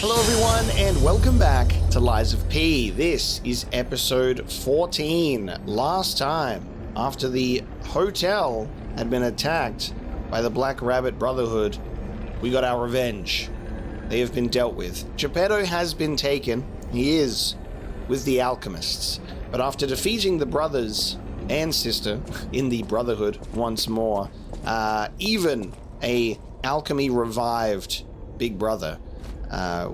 Hello everyone and welcome back to Lies of P. This is episode 14. Last time, after the hotel had been attacked by the Black Rabbit Brotherhood, we got our revenge. They have been dealt with. Geppetto has been taken. He is with the alchemists. But after defeating the brothers and sister in the Brotherhood once more, even a alchemy revived big brother,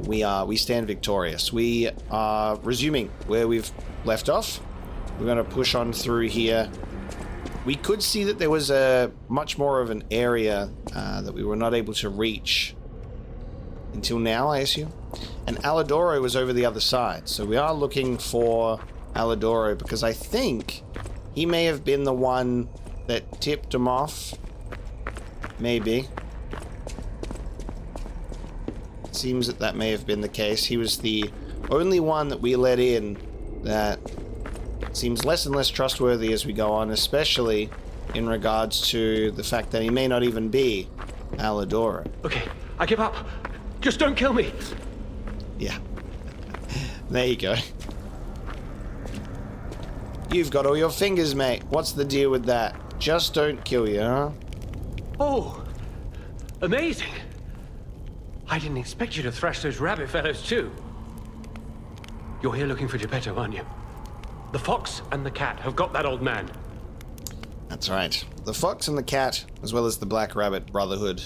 we stand victorious. We are resuming where we've left off. We're going to push on through here. We could see that there was a much more of an area that we were not able to reach until now, I assume. And Alidoro was over the other side. So we are looking for Alidoro because I think he may have been the one that tipped him off. Maybe. Seems that may have been the case. He was the only one that we let in that seems less and less trustworthy as we go on, especially in regards to the fact that he may not even be Alidoro. Okay, I give up. Just don't kill me. Yeah. There you go. You've got all your fingers, mate. What's the deal with that? Just don't kill you, huh? Oh, amazing. I didn't expect you to thrash those rabbit fellows too. You're here looking for Geppetto, aren't you? The fox and the cat have got that old man. That's right. The fox and the cat, as well as the Black Rabbit Brotherhood.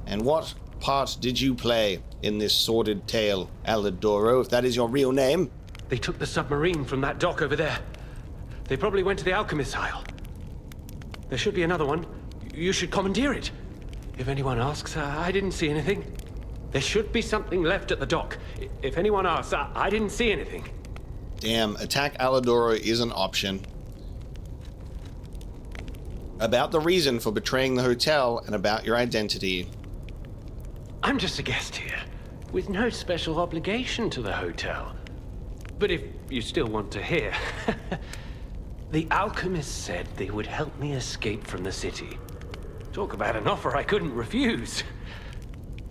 And what part did you play in this sordid tale, Alidoro, if that is your real name? They took the submarine from that dock over there. They probably went to the alchemist's isle. There should be another one. You should commandeer it. If anyone asks, I didn't see anything. There should be something left at the dock. If anyone asks, I didn't see anything. Damn, attack Alidoro is an option. About the reason for betraying the hotel and about your identity. I'm just a guest here, with no special obligation to the hotel. But if you still want to hear, the alchemist said they would help me escape from the city. Talk about an offer I couldn't refuse.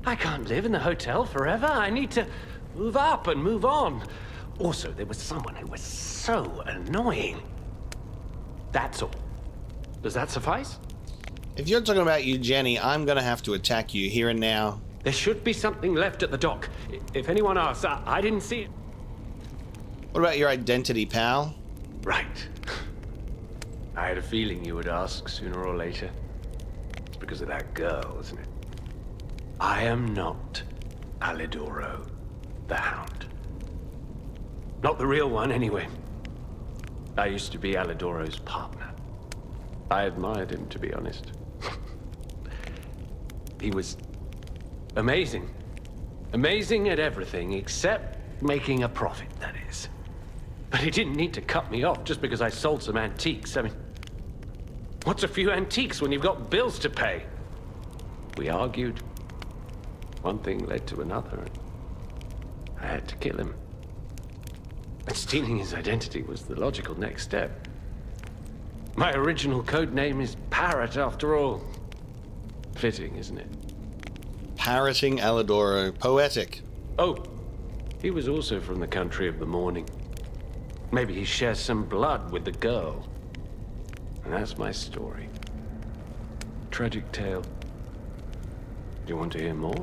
I can't live in the hotel forever. I need to move up and move on. Also, there was someone who was so annoying. That's all. Does that suffice? If you're talking about you, Jenny, I'm gonna have to attack you here and now. There should be something left at the dock. If anyone asks, I didn't see it. What about your identity, pal? Right. I had a feeling you would ask sooner or later. It's because of that girl, isn't it? I am not Alidoro, the Hound. Not the real one, anyway. I used to be Alidoro's partner. I admired him, to be honest. He was amazing. Amazing at everything, except making a profit, that is. But he didn't need to cut me off just because I sold some antiques. I mean, what's a few antiques when you've got bills to pay? We argued. One thing led to another. I had to kill him. And stealing his identity was the logical next step. My original code name is Parrot, after all. Fitting, isn't it? Parroting Alidoro. Poetic. Oh, he was also from the country of the morning. Maybe he shares some blood with the girl. And that's my story. Tragic tale. Do you want to hear more?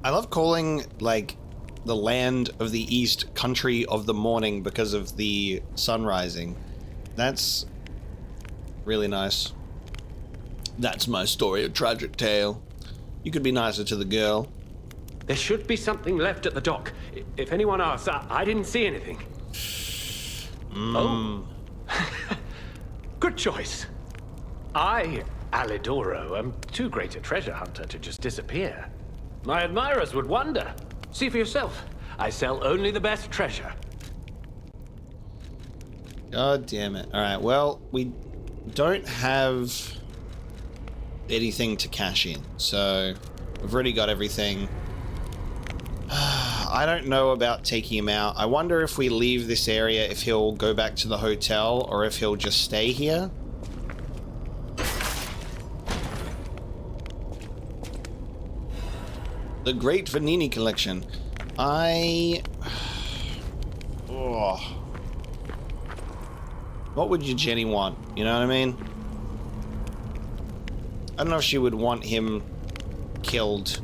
I love calling, like, the land of the east country of the morning because of the sun rising. That's really nice. That's my story, a tragic tale. You could be nicer to the girl. There should be something left at the dock. If anyone asks, I didn't see anything. Oh. Good choice. I, Alidoro, am too great a treasure hunter to just disappear. My admirers would wonder. See for yourself. I sell only the best treasure. God damn it. Alright, well, we don't have anything to cash in, so we've already got everything. I don't know about taking him out. I wonder if we leave this area, if he'll go back to the hotel or if he'll just stay here. The Great Vanini Collection. Oh. What would your Jenny want? You know what I mean? I don't know if she would want him killed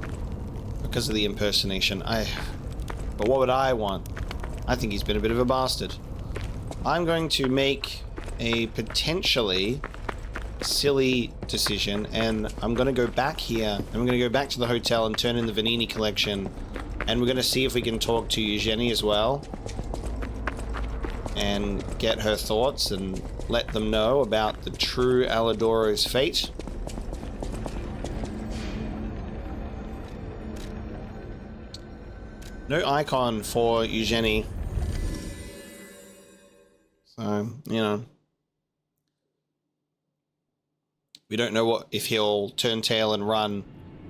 because of the impersonation. But what would I want? I think he's been a bit of a bastard. I'm going to make a potentially silly decision, and I'm going to go back here, and I'm going to go back to the hotel and turn in the Vanini collection, and we're going to see if we can talk to Eugenie as well, and get her thoughts and let them know about the true Alidoro's fate. No icon for Eugenie. So, you know. We don't know if he'll turn tail and run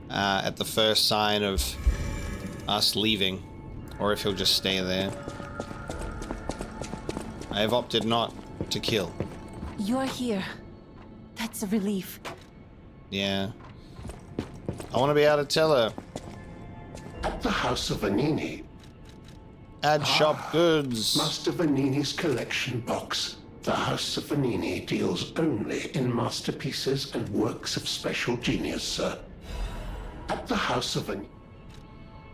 at the first sign of us leaving, or if he'll just stay there. I have opted not to kill. You're here. That's a relief. Yeah. I want to be able to tell her. At the House of Vanini. Add shop goods. Master Vanini's collection box. The House of Vanini deals only in masterpieces and works of special genius, sir. At the House of Vanini.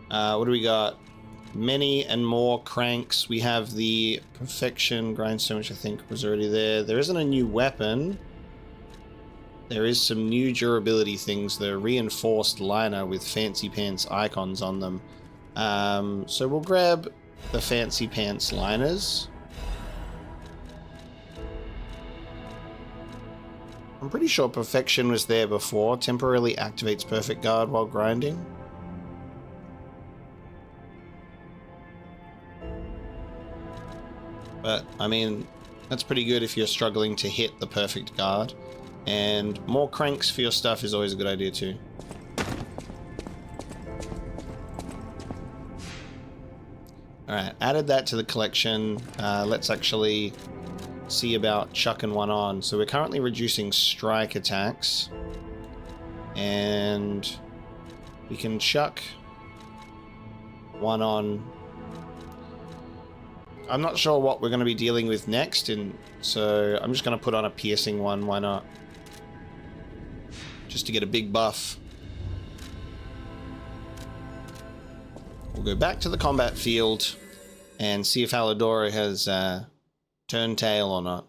What do we got? Many and more cranks. We have the Perfection Grindstone, which I think was already there. There isn't a new weapon. There is some new durability things. The reinforced liner with fancy pants icons on them. So we'll grab the fancy pants liners. I'm pretty sure Perfection was there before. Temporarily activates Perfect Guard while grinding. But, I mean, that's pretty good if you're struggling to hit the Perfect Guard. And more cranks for your stuff is always a good idea too. Alright, added that to the collection. Let's actually see about chucking one on. So we're currently reducing strike attacks. And we can chuck one on. I'm not sure what we're going to be dealing with next, and so I'm just going to put on a piercing one. Why not? Just to get a big buff. We'll go back to the combat field and see if Alidoro has turned tail or not.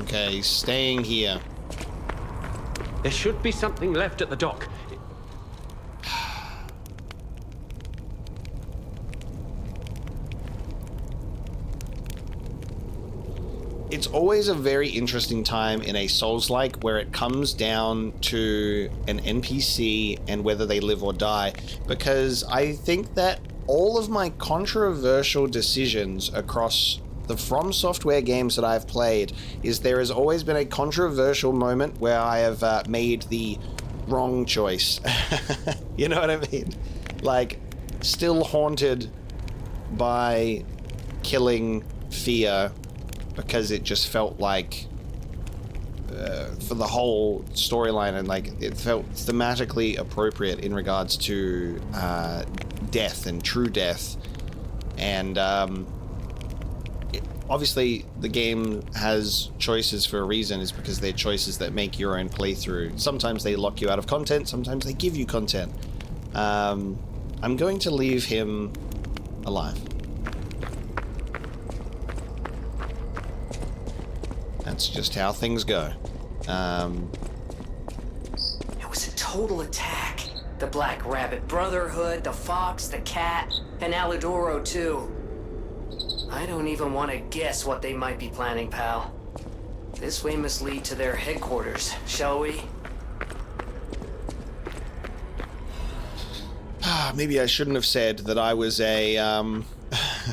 Okay, he's staying here. There should be something left at the dock. It's always a very interesting time in a Souls-like where it comes down to an NPC and whether they live or die, because I think that all of my controversial decisions across the From Software games that I've played is there has always been a controversial moment where I have made the wrong choice. You know what I mean? Like, still haunted by killing Fear because it just felt like for the whole storyline, and like it felt thematically appropriate in regards to death and true death. And obviously the game has choices for a reason, is because they're choices that make your own playthrough. Sometimes they lock you out of content, sometimes they give you content. I'm going to leave him alive. That's just how things go. It was a total attack. The Black Rabbit Brotherhood, the Fox, the Cat, and Alidoro too. I don't even want to guess what they might be planning, pal. This way must lead to their headquarters, shall we? Maybe I shouldn't have said that I was a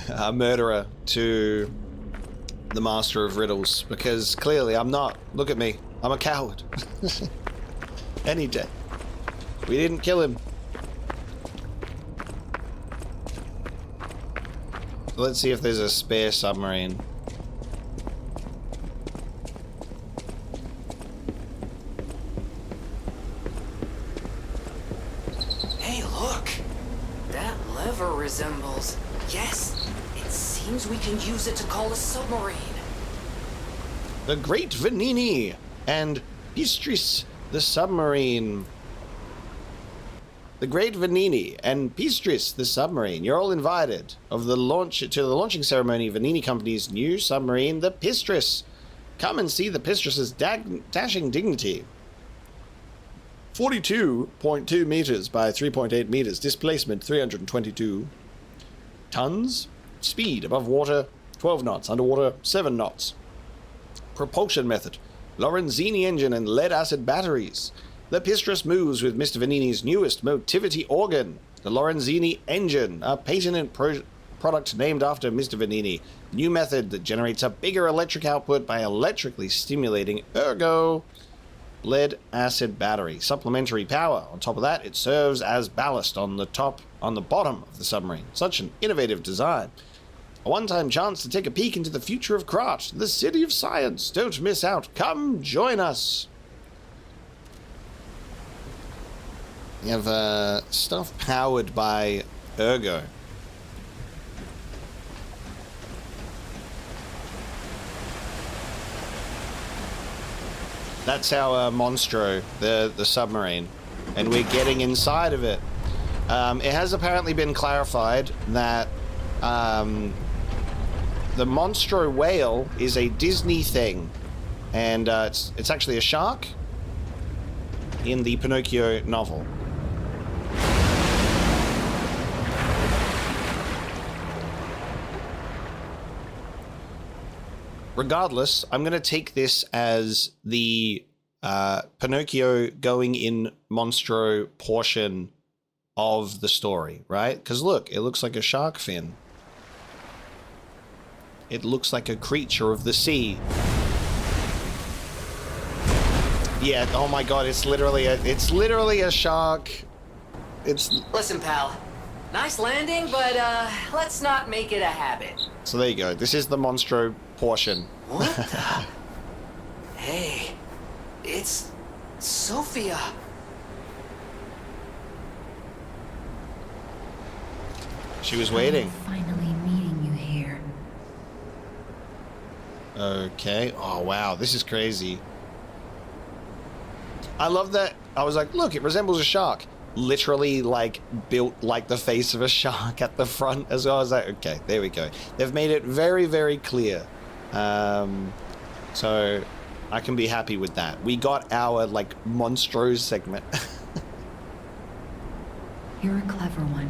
a murderer to the Master of Riddles, because clearly I'm not. Look at me. I'm a coward. Any day. We didn't kill him. Let's see if there's a spare submarine. Hey, look! That lever resembles... Yes, it seems we can use it to call a submarine. The Great Venini and Pistris the submarine. The Great Venini and Pistris the submarine. You're all invited to the launching ceremony of Venini Company's new submarine, the Pistris. Come and see the Pistris's dashing dignity. 42.2 meters by 3.8 meters. Displacement 322 tons. Speed above water 12 knots. Underwater 7 knots. Propulsion method: Lorenzini engine and lead-acid batteries. The Pistris moves with Mr. Venini's newest motivity organ, the Lorenzini engine, a patented product named after Mr. Venini. New method that generates a bigger electric output by electrically stimulating ergo lead-acid battery. Supplementary power. On top of that, it serves as ballast on the bottom of the submarine. Such an innovative design. A one-time chance to take a peek into the future of Krat, the city of science. Don't miss out. Come join us. You have stuff powered by ergo. That's our Monstro, the submarine, and we're getting inside of it. It has apparently been clarified that the Monstro whale is a Disney thing, and it's actually a shark in the Pinocchio novel. Regardless, I'm going to take this as the Pinocchio going in Monstro portion of the story, right? Because look, it looks like a shark fin. It looks like a creature of the sea. Yeah, oh my god, it's literally a shark. Listen, pal. Nice landing, but let's not make it a habit. So there you go. This is the Monstro portion. What the? Hey, it's Sophia. She was waiting. Finally meeting you here. Okay. Oh, wow. This is crazy. I love that. I was like, look, it resembles a shark. Literally, like, built like the face of a shark at the front as well. I was like, okay, there we go. They've made it very, very clear. So I can be happy with that. We got our, like, Monstros segment. You're a clever one,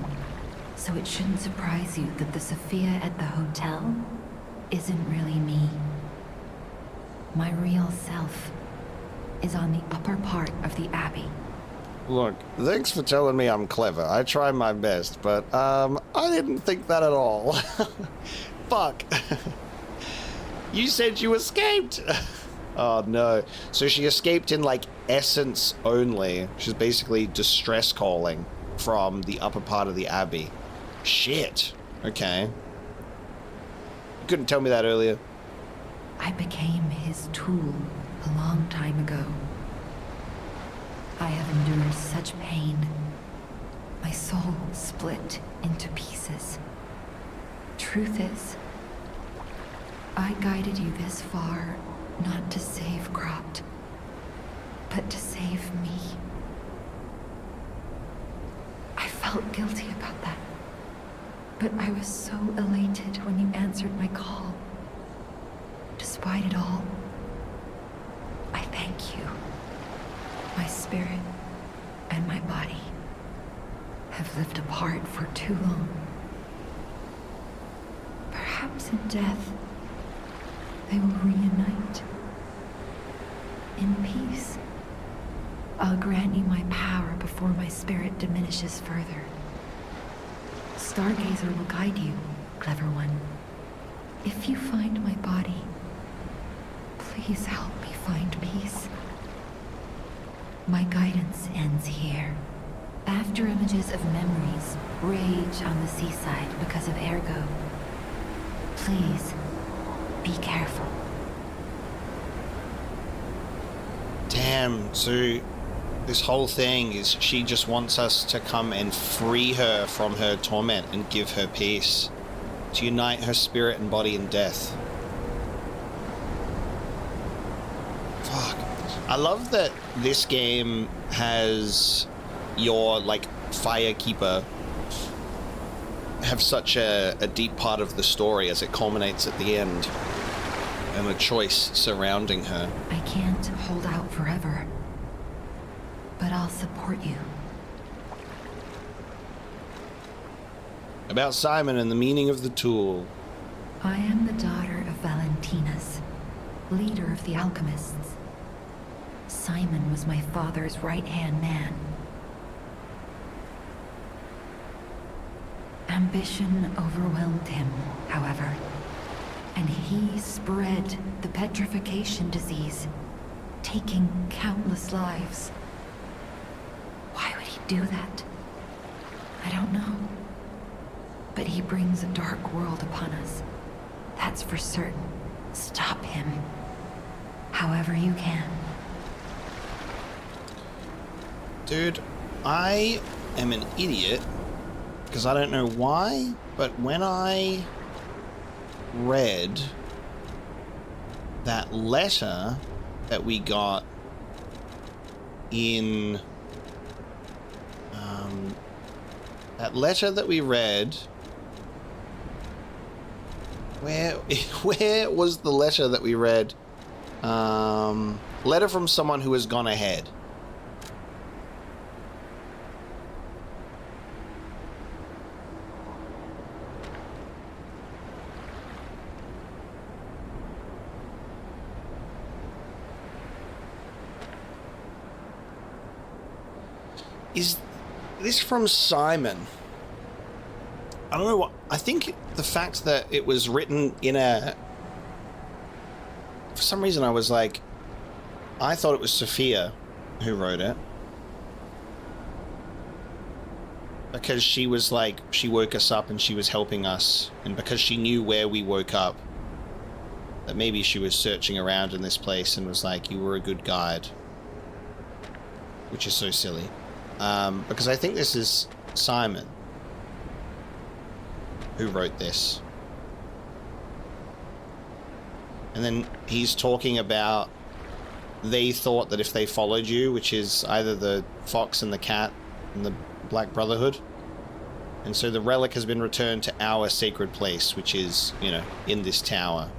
so it shouldn't surprise you that the Sophia at the hotel isn't really me. My real self is on the upper part of the Abbey. Look, thanks for telling me I'm clever. I try my best, but, I didn't think that at all. Fuck. You said you escaped! Oh, no. So she escaped in, like, essence only. She's basically distress calling from the upper part of the Abbey. Shit. Okay. You couldn't tell me that earlier. I became his tool a long time ago. I have endured such pain. My soul split into pieces. Truth is, I guided you this far not to save Krat, but to save me. I felt guilty about that, but I was so elated when you answered my call. Despite it all, I thank you. My spirit and my body have lived apart for too long. Perhaps in death, they will reunite. In peace, I'll grant you my power before my spirit diminishes further. Stargazer will guide you, clever one. If you find my body, please help me find peace. My guidance ends here. After images of memories rage on the seaside because of Ergo, please be careful. Damn, so this whole thing is she just wants us to come and free her from her torment and give her peace. To unite her spirit and body in death. Fuck. I love that this game has your, like, Firekeeper have such a deep part of the story as it culminates at the end. And a choice surrounding her. I can't hold out forever, but I'll support you. About Simon and the meaning of the tool. I am the daughter of Valentinus, leader of the alchemists. Simon was my father's right-hand man. Ambition overwhelmed him, however, and he spread the petrification disease, taking countless lives. Why would he do that? I don't know. But he brings a dark world upon us. That's for certain. Stop him. However you can. Dude, I am an idiot. Because I don't know why, but when I read that letter that we got in... that letter that we read... Where was the letter that we read? Letter from someone who has gone ahead. Is this from Simon? I don't know what... I think the fact that it was written in a... For some reason I was like... I thought it was Sophia who wrote it. Because she was like... She woke us up and she was helping us. And because she knew where we woke up. That maybe she was searching around in this place and was like, you were a good guide. Which is so silly. Because I think this is Simon who wrote this. And then he's talking about they thought that if they followed you, which is either the fox and the cat and the Black Brotherhood, and so the relic has been returned to our sacred place, which is, you know, in this tower.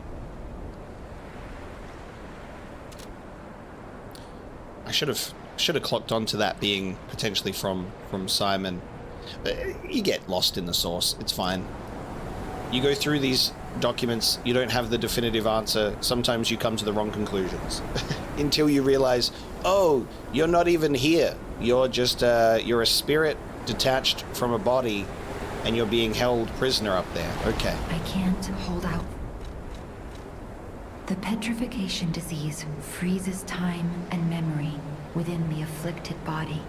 I should have clocked onto that being potentially from Simon. But you get lost in the source. It's fine. You go through these documents, you don't have the definitive answer. Sometimes you come to the wrong conclusions. Until you realize, oh, you're not even here. You're just, you're a spirit detached from a body, and you're being held prisoner up there. Okay. I can't hold out. The petrification disease freezes time and memory within the afflicted body.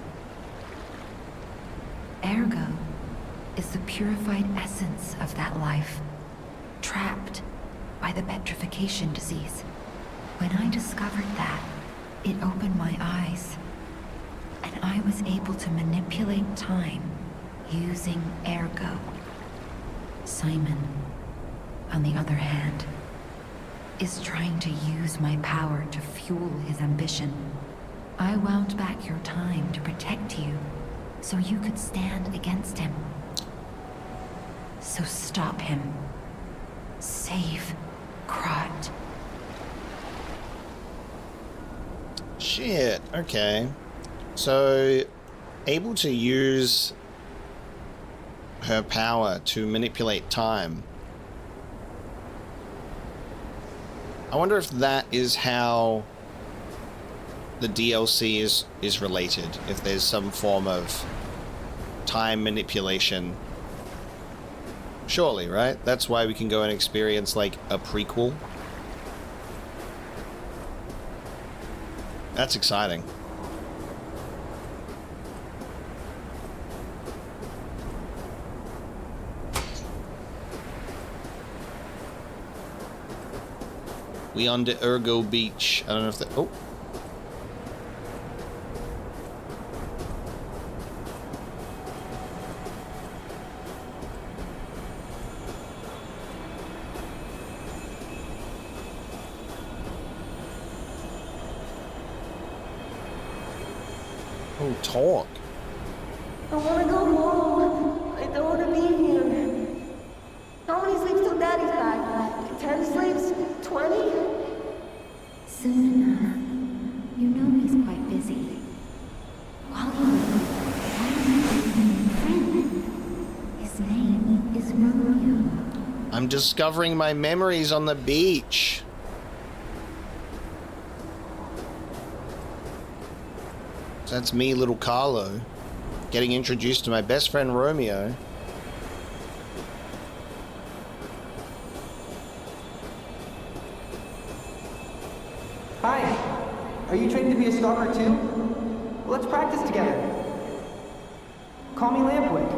Ergo is the purified essence of that life, trapped by the petrification disease. When I discovered that, it opened my eyes, and I was able to manipulate time using Ergo. Simon, on the other hand, is trying to use my power to fuel his ambition. I wound back your time to protect you, so you could stand against him. So stop him. Save Krot. Shit, okay. So, able to use her power to manipulate time. I wonder if that is how the DLC is related. If there's some form of time manipulation Surely, right? That's why we can go and experience, like, a prequel. That's exciting. We on the Ergo Beach. I don't know if that... Oh. Oh, talk. I wanna go home. I don't wanna be here. How many sleeps till Daddy's back? 10 sleeps? 20? Soon enough. You know he's quite busy. While he waits, friend. His name is Romeo. I'm discovering my memories on the beach. So that's me, little Carlo, getting introduced to my best friend Romeo. Hi. Are you trained to be a stalker too? Well, let's practice together. Call me Lampwick.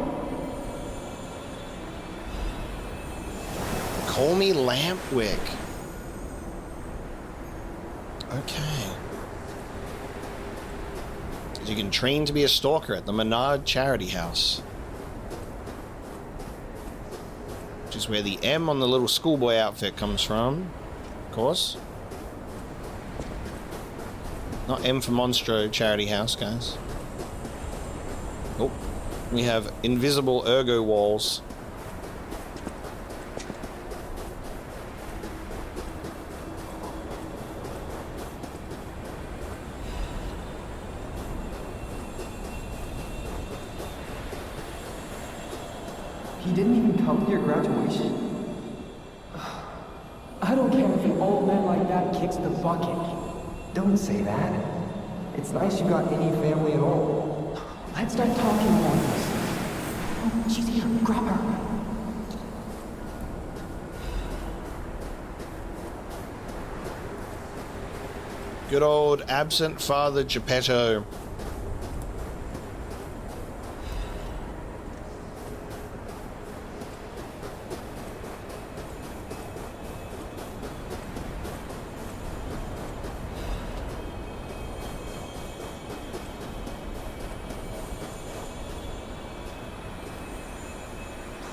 Call me Lampwick. Okay. You can train to be a stalker at the Menard Charity House. Which is where the M on the little schoolboy outfit comes from, of course. Not M for Monstro Charity House, guys. Oh, we have invisible ergo walls. He didn't even come to your graduation? I don't care if an old man like that kicks the bucket. Don't say that. It's nice you got any family at all. Let's start talking about this. Oh, she's here. Grab her. Good old absent Father Geppetto.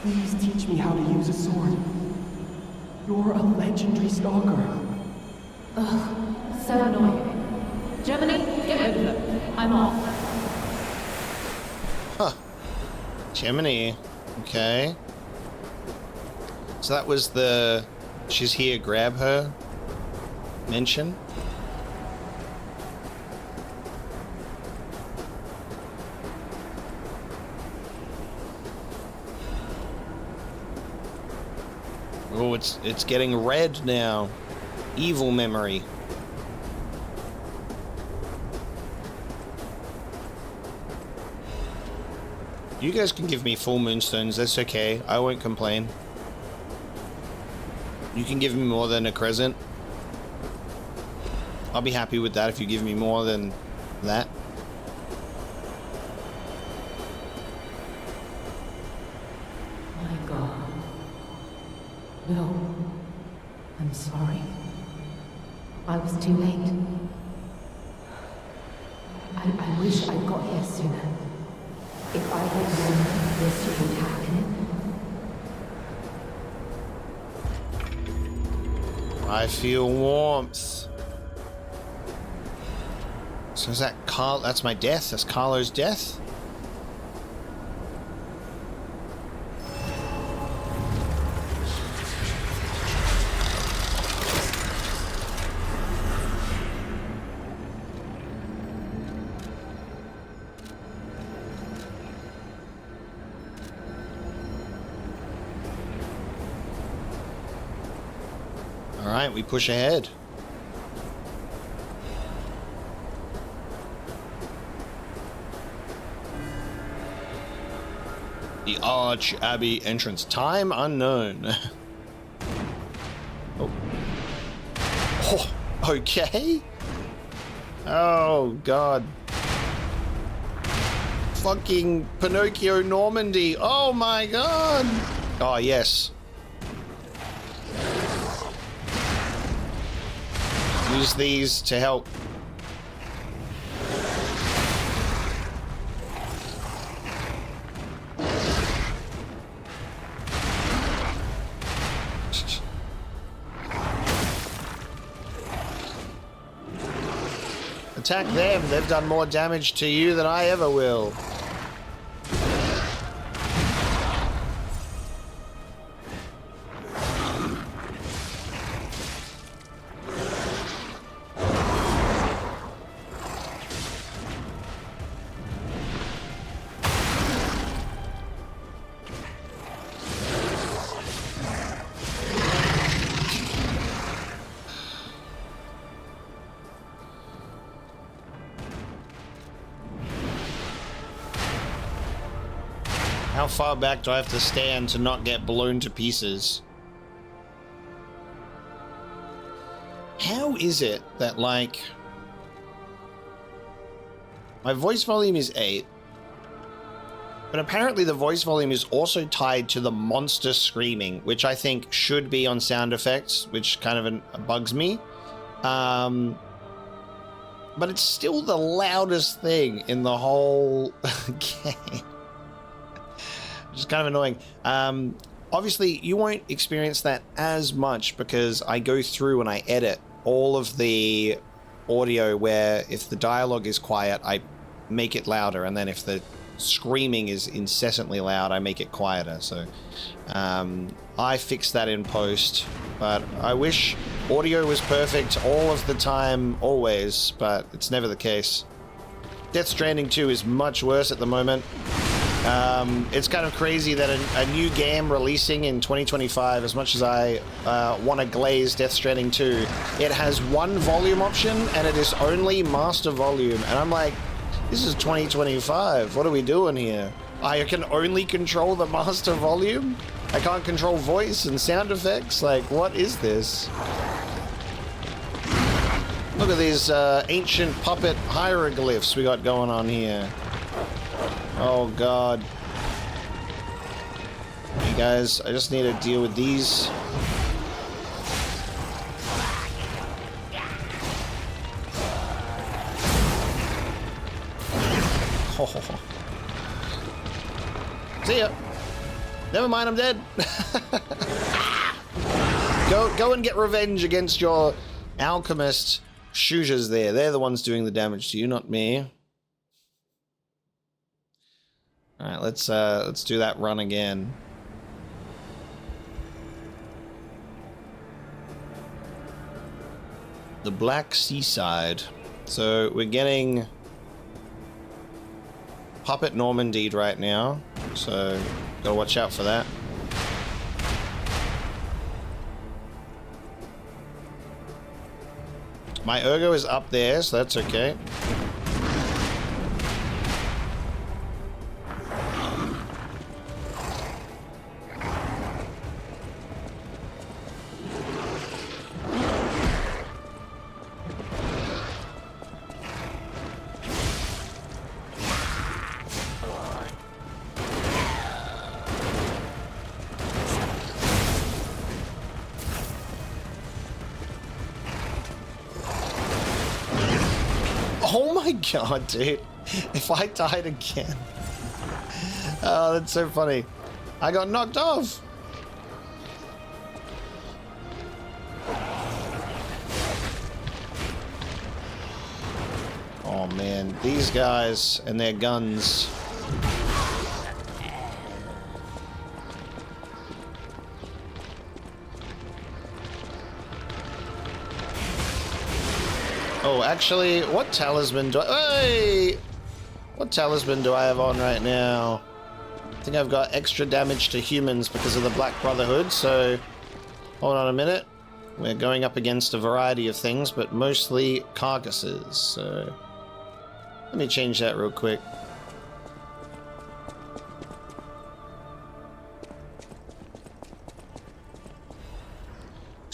Please teach me how to use a sword. You're a legendary stalker. Ugh, so annoying. Germany, get rid of them. I'm off. Huh. Gemini. Okay. So that was the she's here, grab her mention. Oh, it's getting red now. Evil memory. You guys can give me full moonstones, that's okay. I won't complain. You can give me more than a crescent. I'll be happy with that if you give me more than that. My God. No. I'm sorry. I was too late. I wish I'd got here sooner. If I had known this would happen. I feel warmth. So is that Carl? That's my death. That's Carlo's death. All right, we push ahead. The Arche Abbey entrance. Time unknown. Oh. Oh, okay. Oh, God. Fucking Pinocchio Normandy. Oh, my God. Oh, yes. Use these to help. Attack them. They've done more damage to you than I ever will. How far back do I have to stand to not get blown to pieces? How is it that, like, my voice volume is 8, but apparently the voice volume is also tied to the monster screaming, which I think should be on sound effects, which kind of bugs me. But it's still the loudest thing in the whole game. Which is kind of annoying. Obviously, you won't experience that as much because I go through and I edit all of the audio where if the dialogue is quiet, I make it louder, and then if the screaming is incessantly loud, I make it quieter. So I fix that in post, but I wish audio was perfect all of the time, always, but it's never the case. Death Stranding 2 is much worse at the moment. It's kind of crazy that a new game releasing in 2025, as much as I want to glaze Death Stranding 2, it has one volume option and it is only master volume. And I'm like, this is 2025. What are we doing here? I can only control the master volume? I can't control voice and sound effects? Like, what is this? Look at these ancient puppet hieroglyphs we got going on here. Oh, God. Hey, guys, I just need to deal with these. Oh. See ya. Never mind, I'm dead. Go and get revenge against your alchemist shooters there. They're the ones doing the damage to you, not me. All right, let's do that run again. The Black Seaside. So we're getting Puppet Normandy right now, so gotta watch out for that. My Ergo is up there, so that's okay. Oh my God, dude. If I died again. Oh, that's so funny. I got knocked off. Oh man, these guys and their guns. Oh, actually, what talisman do I... Hey! What talisman do I have on right now? I think I've got extra damage to humans because of the Black Brotherhood, so... Hold on a minute. We're going up against a variety of things, but mostly carcasses, so... Let me change that real quick.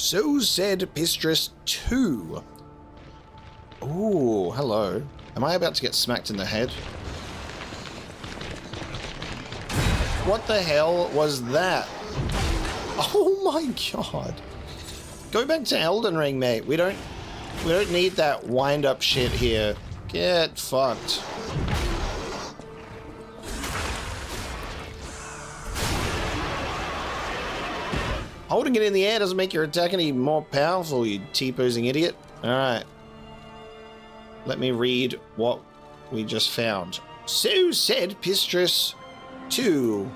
So said Pistrus 2. Ooh, hello. Am I about to get smacked in the head? What the hell was that? Oh my god. Go back to Elden Ring, mate. We don't need that wind-up shit here. Get fucked. Holding it in the air doesn't make your attack any more powerful, you T-posing idiot. Alright. Let me read what we just found. So said Pistrus 2.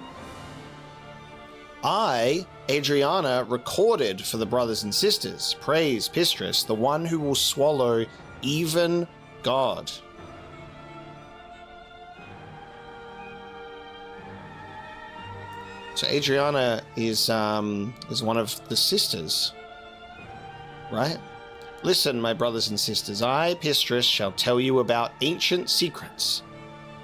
I, Adriana, recorded for the brothers and sisters. Praise Pistrus, the one who will swallow even God. So Adriana is one of the sisters, right? Listen, my brothers and sisters, I, Pistrus, shall tell you about ancient secrets.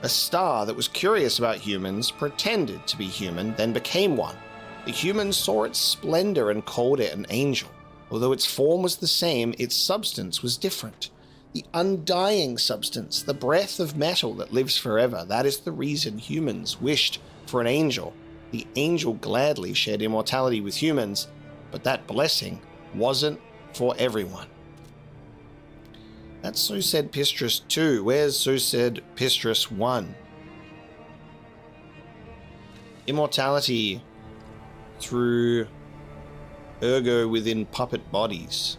A star that was curious about humans pretended to be human, then became one. The humans saw its splendor and called it an angel. Although its form was the same, its substance was different. The undying substance, the breath of metal that lives forever, that is the reason humans wished for an angel. The angel gladly shared immortality with humans, but that blessing wasn't for everyone. That's so said Pistrus 2. Where's so said Pistrus 1? Immortality through ergo within puppet bodies.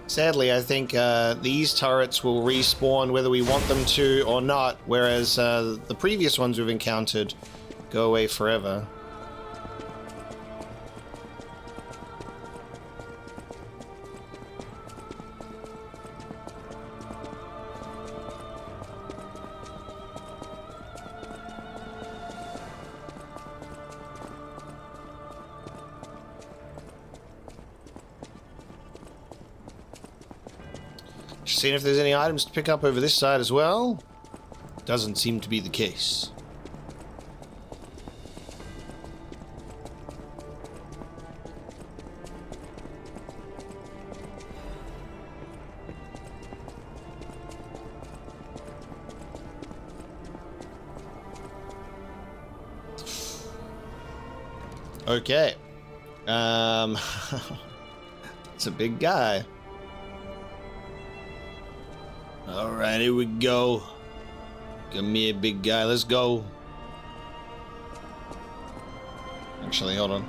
Sadly, I think these turrets will respawn whether we want them to or not, whereas the previous ones we've encountered go away forever. Seeing if there's any items to pick up over this side as well. Doesn't seem to be the case. Okay. It's a big guy. Alright, here we go. Come here, big guy. Let's go. Actually, hold on.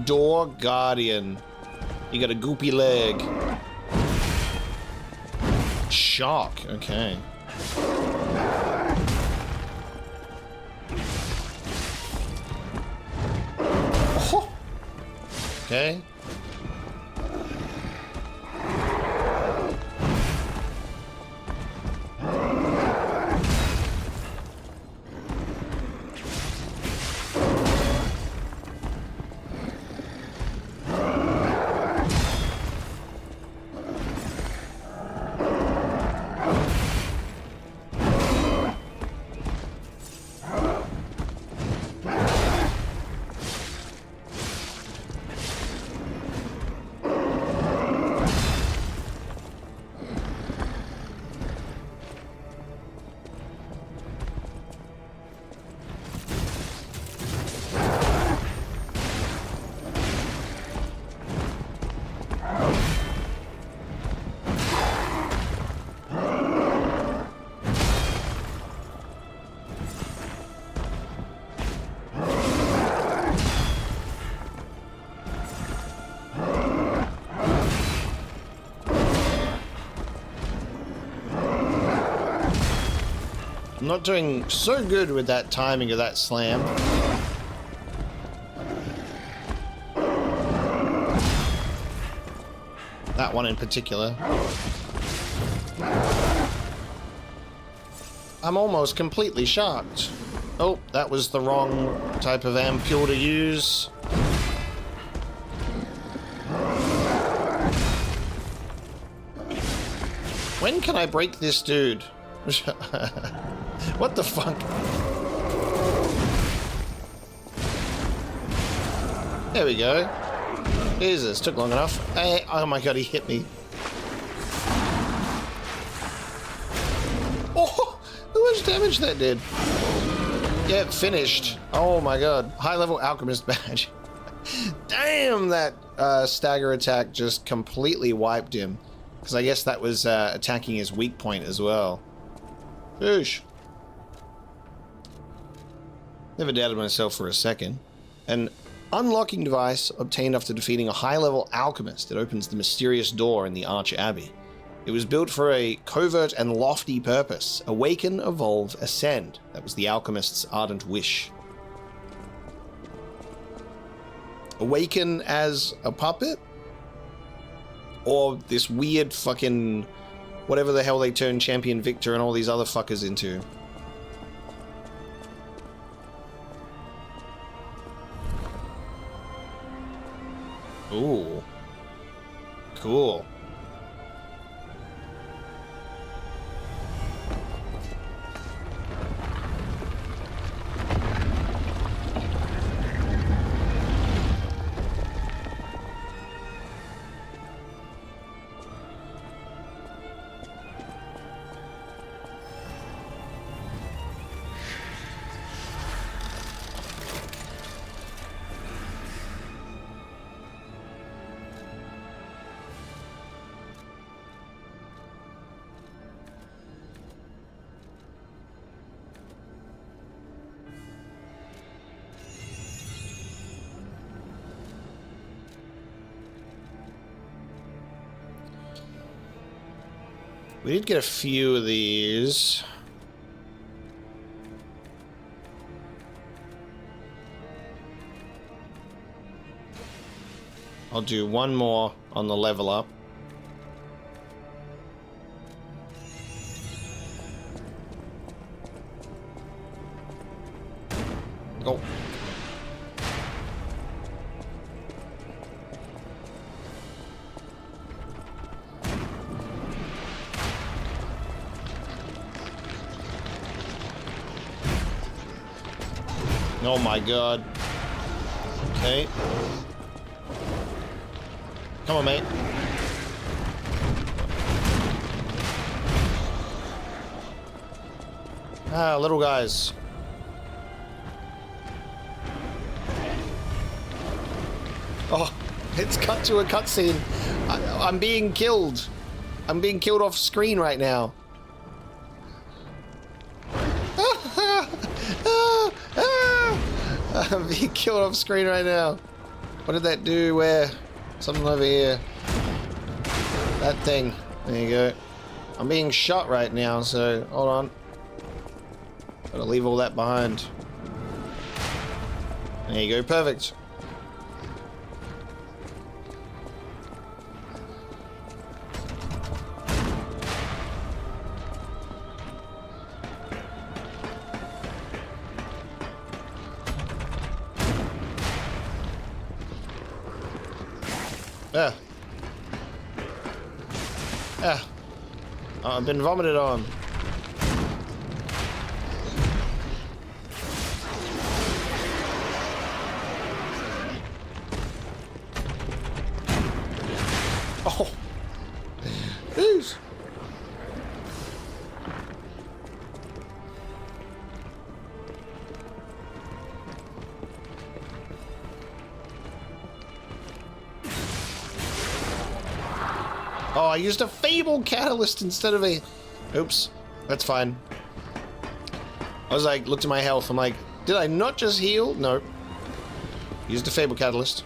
Door Guardian. You got a goopy leg. Shock. Okay. Okay. I'm not doing so good with that timing of that slam. That one in particular. I'm almost completely shocked. Oh, that was the wrong type of ampule to use. When can I break this dude? What the fuck? There we go. Jesus, took long enough. Hey, oh my god, he hit me. Oh, how much damage that did. Yeah, finished. Oh my god. High-level alchemist badge. Damn, that stagger attack just completely wiped him. Because I guess that was attacking his weak point as well. Oosh. Never doubted myself for a second. An unlocking device obtained after defeating a high-level alchemist. It opens the mysterious door in the Arche Abbey. It was built for a covert and lofty purpose. Awaken, evolve, ascend. That was the alchemist's ardent wish. Awaken as a puppet? Or this weird fucking... whatever the hell they turn Champion Victor and all these other fuckers into. Ooh. Cool. We did get a few of these. I'll do one more on the level up. Go. Oh my god. Okay. Come on, mate. Ah, little guys. Oh, it's cut to a cutscene. I'm being killed. I'm being killed off screen right now. I'm being killed off screen right now. What did that do? Where? Something over here. That thing. There you go. I'm being shot right now, so hold on. Gotta leave all that behind. There you go. Perfect. Ah. Ah. Oh, I've been vomited on. Oh. Jeez. Oh, I used a Fable Catalyst instead of a... Oops. That's fine. I was like, looked at my health. I'm like, did I not just heal? No. Used a Fable Catalyst.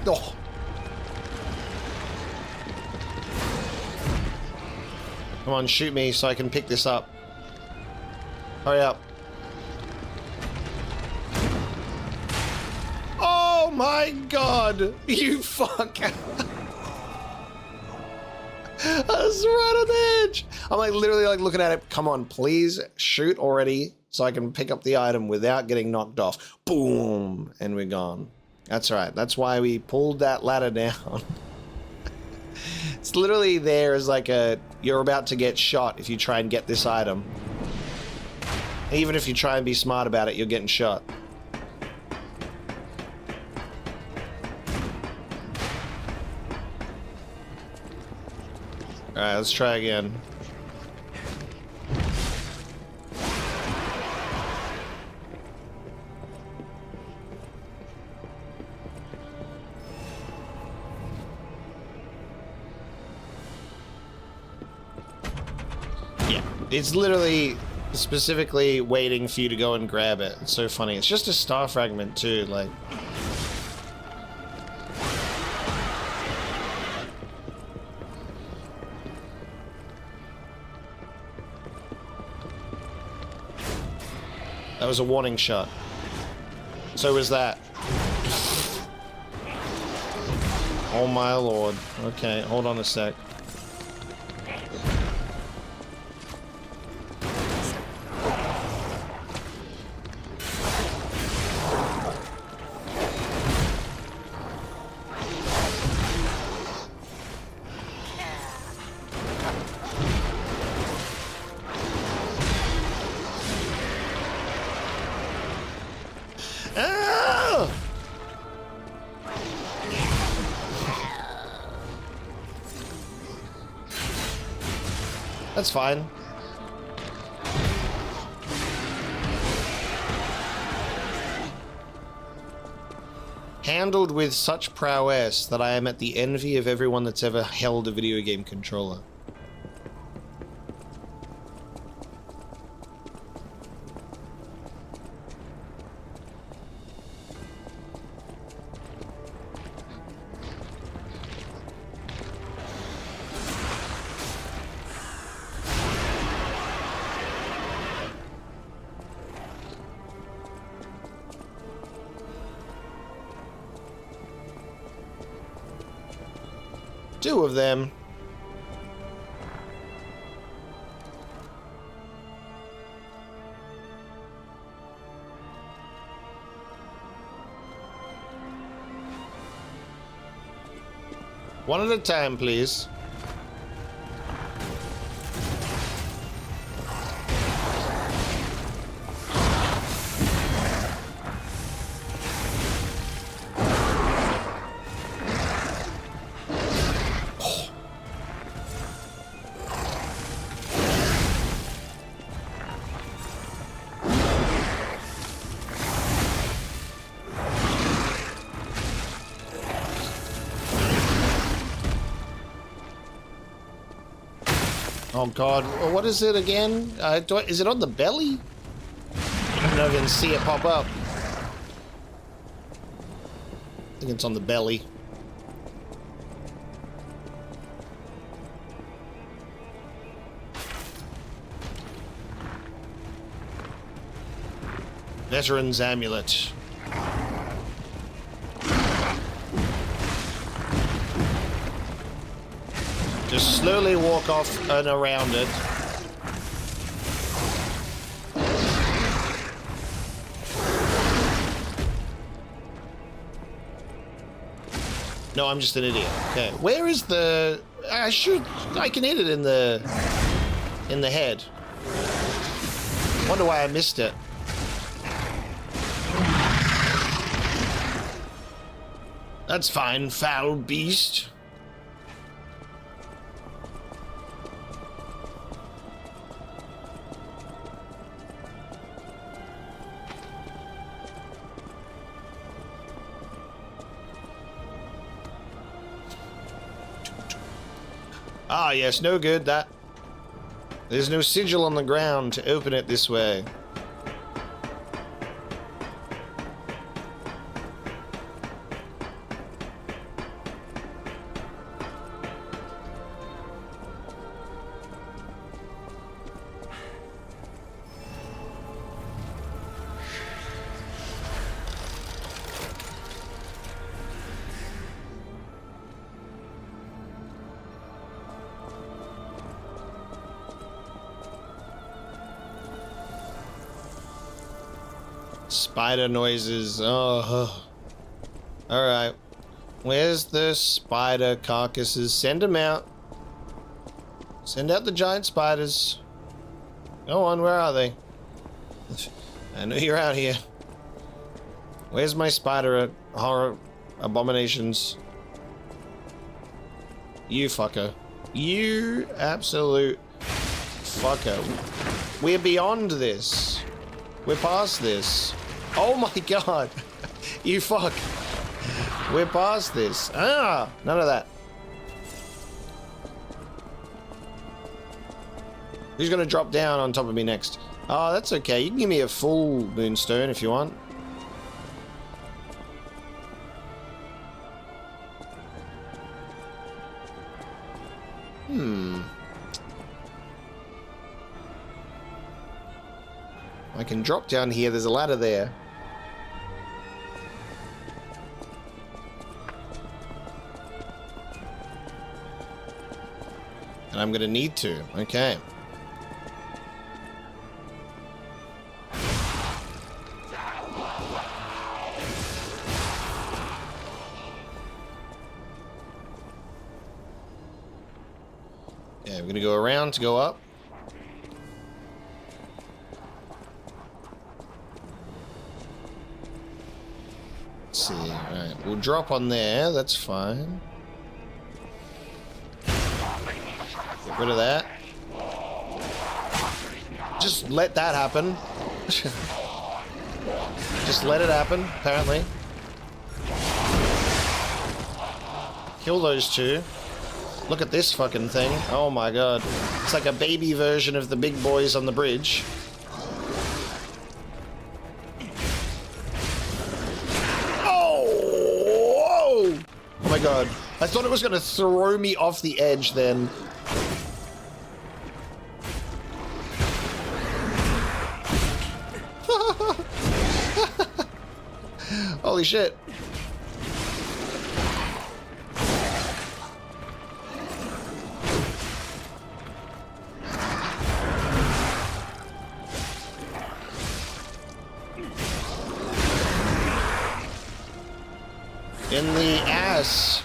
Oh. Come on, shoot me so I can pick this up. Hurry up. Oh my god! You fuck! I was right on the edge! I'm like literally like looking at it. Come on, please shoot already so I can pick up the item without getting knocked off. Boom! And we're gone. That's right. That's why we pulled that ladder down. It's literally there as like a... You're about to get shot if you try and get this item. Even if you try and be smart about it, you're getting shot. Alright, let's try again. Yeah, it's literally specifically waiting for you to go and grab it. It's so funny. It's just a star fragment too, like... That was a warning shot. So was that. Oh my lord. Okay, hold on a sec. That's fine. Handled with such prowess that I am at the envy of everyone that's ever held a video game controller. Two of them. One at a time, please. Oh god, what is it again? Is it on the belly? I don't know if you can see it pop up. I think it's on the belly. Veteran's Amulet. Just slowly walk off and around it. No, I'm just an idiot. Okay, where is the... I can hit it in the head. Wonder why I missed it. That's fine, foul beast. Ah, yes, no good, that. There's no sigil on the ground to open it this way. Spider noises. Oh. Alright. Where's the spider carcasses? Send them out. Send out the giant spiders. Go on, where are they? I know you're out here. Where's my spider horror abominations? You fucker. You absolute fucker. We're beyond this. We're past this. Oh my god. You fuck. We're past this. Ah, none of that. Who's gonna drop down on top of me next? Oh, that's okay. You can give me a full moonstone if you want. I can drop down here. There's a ladder there. And I'm gonna need to. Okay. Yeah, we're gonna go around to go up. Let's see. Alright, we'll drop on there. That's fine. Get rid of that. Just let that happen. Just let it happen, apparently. Kill those two. Look at this fucking thing. Oh my god. It's like a baby version of the big boys on the bridge. Oh! Oh my god. I thought it was going to throw me off the edge then. Holy shit. In the ass.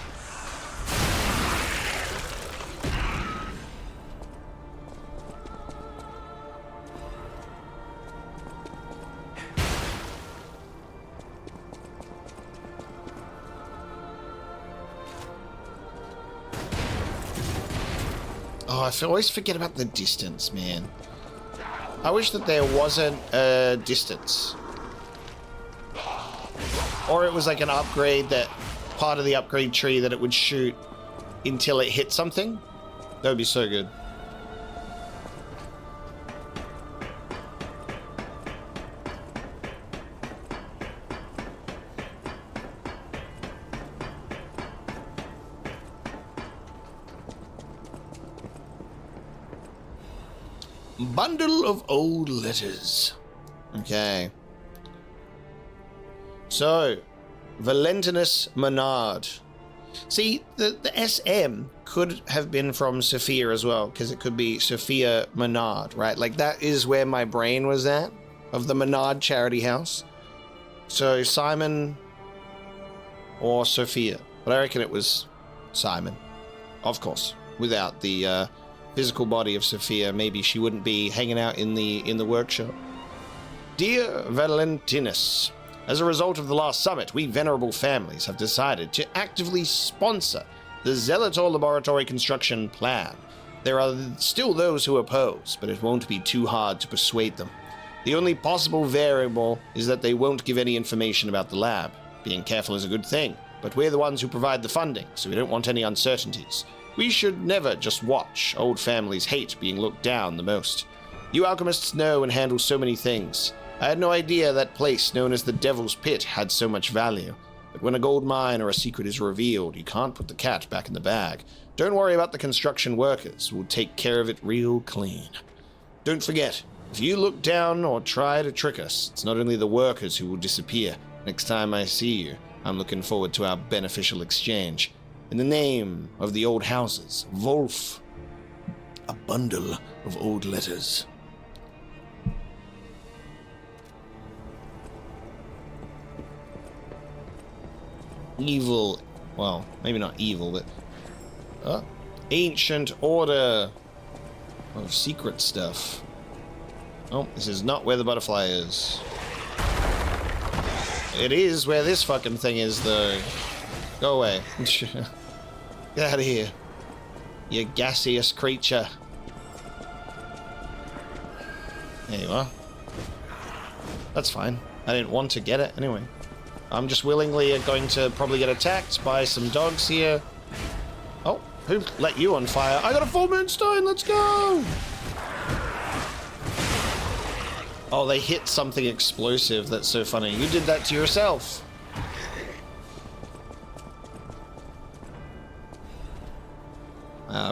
Oh, I always forget about the distance, man. I wish that there wasn't a distance. Or it was like an upgrade that, part of the upgrade tree that it would shoot until it hit something. That would be so good. Bundle of old letters. Okay. So, Valentinus Menard. See, the SM could have been from Sophia as well, because it could be Sophia Menard, right? Like, that is where my brain was at, of the Menard Charity House. So, Simon or Sophia. But I reckon it was Simon. Of course. Without the physical body of Sophia, maybe she wouldn't be hanging out in the workshop. Dear Valentinus, as a result of the last summit, we venerable families have decided to actively sponsor the Zelator Laboratory construction plan. There are still those who oppose, but it won't be too hard to persuade them. The only possible variable is that they won't give any information about the lab. Being careful is a good thing, but we're the ones who provide the funding, so we don't want any uncertainties. We should never just watch. Old families hate being looked down the most. You alchemists know and handle so many things. I had no idea that place known as the Devil's Pit had so much value. But when a gold mine or a secret is revealed, you can't put the cat back in the bag. Don't worry about the construction workers. We'll take care of it real clean. Don't forget, if you look down or try to trick us, it's not only the workers who will disappear. Next time I see you, I'm looking forward to our beneficial exchange. In the name of the old houses, Wolf. A bundle of old letters. evil, well, maybe not evil, but ancient order of secret stuff. Oh, this is not where the butterfly is. It is where this fucking thing is, though. Go away. Get out of here, you gaseous creature. There you are. That's fine. I didn't want to get it anyway. I'm just willingly going to probably get attacked by some dogs here. Oh, who let you on fire? I got a full moonstone, let's go! Oh, they hit something explosive. That's so funny. You did that to yourself.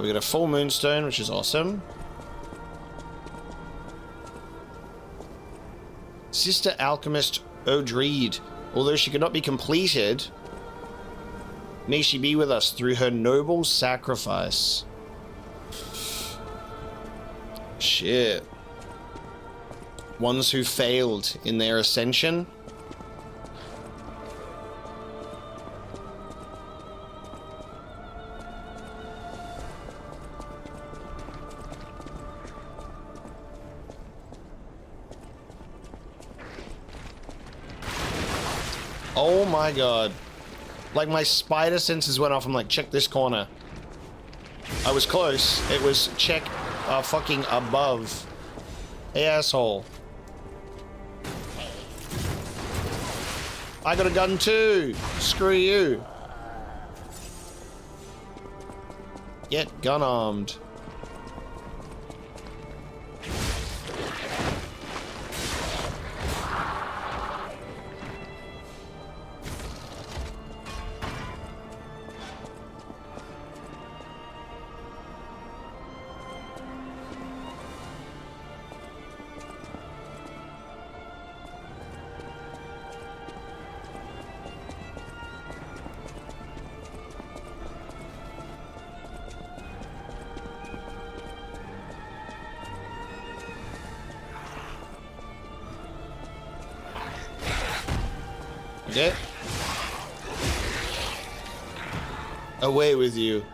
We got a full moonstone, which is awesome. Sister Alchemist Odreed. Although she could not be completed, may she be with us through her noble sacrifice. Shit. Ones who failed in their ascension. Oh my god. Like, my spider senses went off. I'm like, check this corner. I was close. It was check fucking above. Hey, asshole. I got a gun too. Screw you. Get gun armed. Okay. Away with you.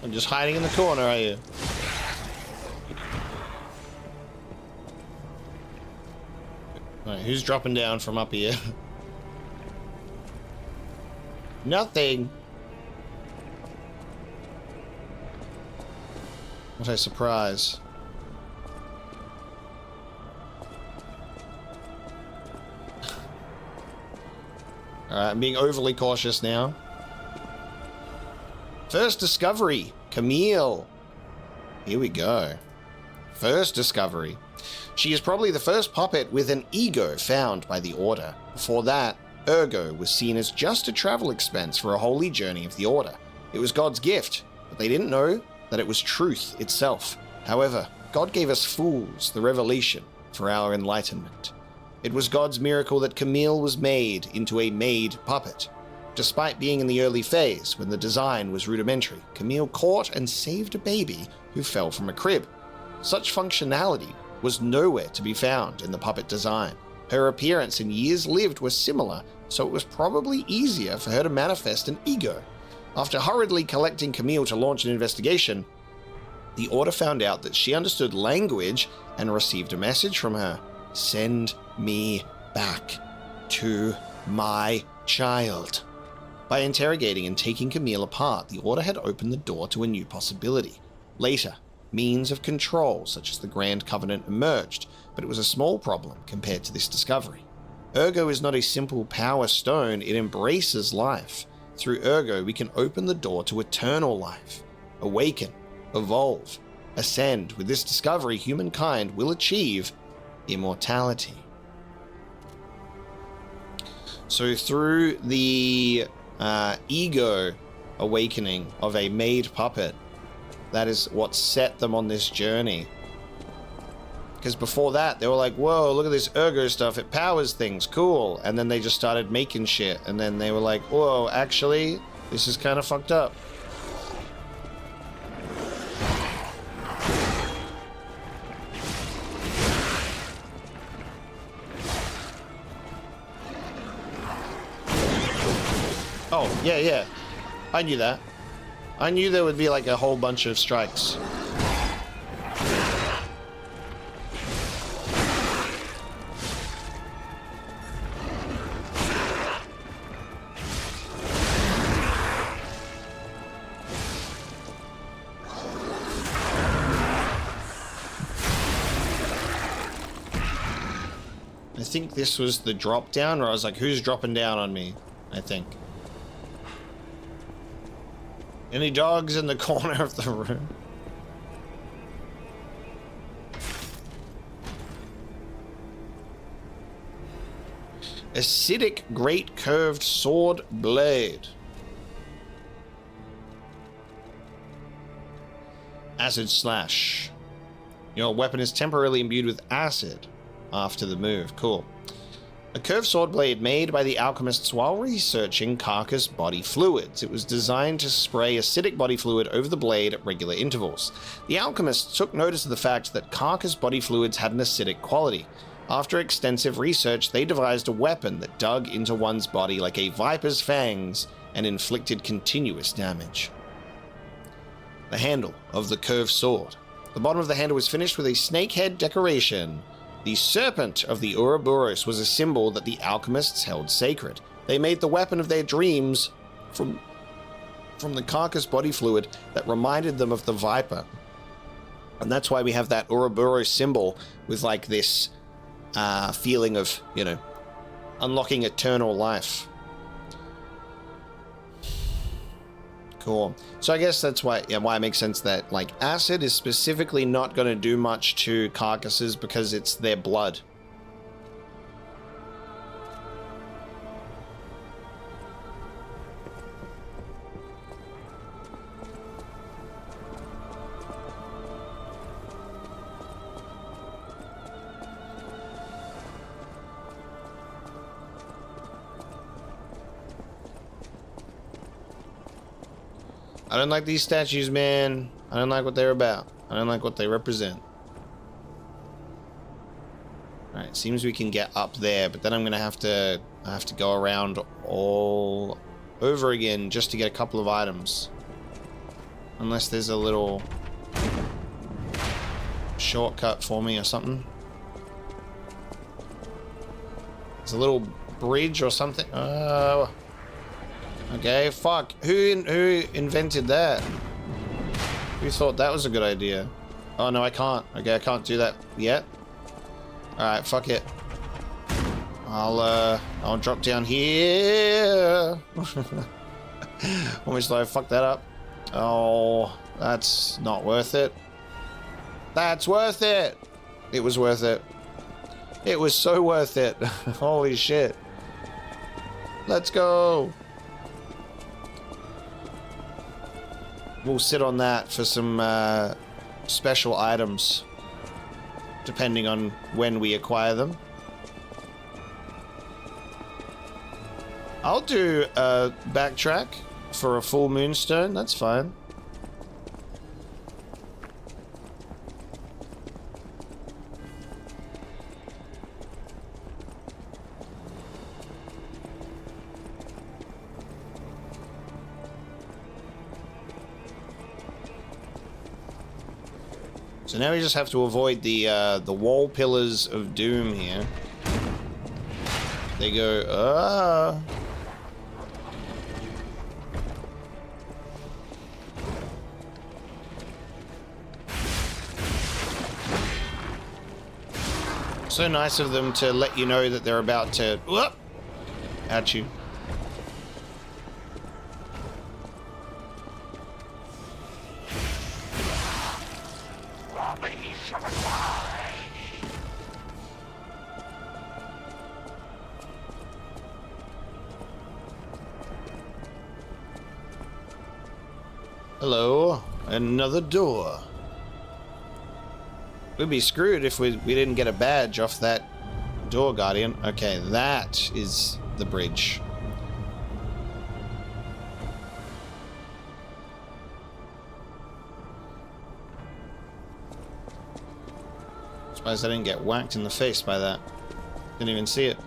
I'm just hiding in the corner, are you? Alright, who's dropping down from up here? Nothing. What a surprise. Alright, I'm being overly cautious now. First discovery, Camille. Here we go. First discovery. She is probably the first puppet with an ego found by the Order. Before that, Ergo was seen as just a travel expense for a holy journey of the Order. It was God's gift, but they didn't know that it was truth itself. However, God gave us fools the revelation for our enlightenment. It was God's miracle that Camille was made into a made puppet. Despite being in the early phase, when the design was rudimentary, Camille caught and saved a baby who fell from a crib. Such functionality was nowhere to be found in the puppet design. Her appearance and years lived were similar, so it was probably easier for her to manifest an ego. After hurriedly collecting Camille to launch an investigation, the Order found out that she understood language and received a message from her. Send me back to my child. By interrogating and taking Camille apart, the Order had opened the door to a new possibility. Later, means of control such as the Grand Covenant emerged, but it was a small problem compared to this discovery. Ergo is not a simple power stone, it embraces life. Through Ergo, we can open the door to eternal life, awaken, evolve, ascend. With this discovery, humankind will achieve immortality. So through the ego awakening of a made puppet, that is what set them on this journey. Because before that, they were like, whoa, look at this ergo stuff. It powers things. Cool. And then they just started making shit. And then they were like, whoa, actually, this is kind of fucked up. Oh, yeah. I knew that. I knew there would be like a whole bunch of strikes. I think this was the drop down, where I was like, who's dropping down on me? I think. Any dogs in the corner of the room? Acidic great curved sword blade. Acid slash. Your weapon is temporarily imbued with acid after the move. Cool. A curved sword blade made by the alchemists while researching carcass body fluids. It was designed to spray acidic body fluid over the blade at regular intervals. The alchemists took notice of the fact that carcass body fluids had an acidic quality. After extensive research, they devised a weapon that dug into one's body like a viper's fangs and inflicted continuous damage. The handle of the curved sword. The bottom of the handle was finished with a snakehead decoration. The serpent of the Ouroboros was a symbol that the alchemists held sacred. They made the weapon of their dreams from the carcass body fluid that reminded them of the viper. And that's why we have that Ouroboros symbol with like this feeling of, you know, unlocking eternal life. Cool. So I guess that's why it makes sense that like acid is specifically not going to do much to carcasses because it's their blood. I don't like these statues, man. I don't like what they're about. I don't like what they represent. Alright, seems we can get up there, but then I'm gonna have to go around all over again just to get a couple of items. Unless there's a little shortcut for me or something. There's a little bridge or something. Oh. Okay, fuck. Who invented that? Who thought that was a good idea? Oh, no, I can't. Okay, I can't do that yet. Alright, fuck it. I'll drop down here. Almost thought I fucked that up. Oh, that's not worth it. That's worth it! It was worth it. It was so worth it. Holy shit. Let's go. We'll sit on that for some special items, depending on when we acquire them. I'll do a backtrack for a full moonstone, that's fine. So now we just have to avoid the wall pillars of doom here. They go, So nice of them to let you know that they're about to whoop at you. Hello, another door. We'd be screwed if we didn't get a badge off that door guardian. Okay, that is the bridge. Surprised I didn't get whacked in the face by that. Didn't even see it.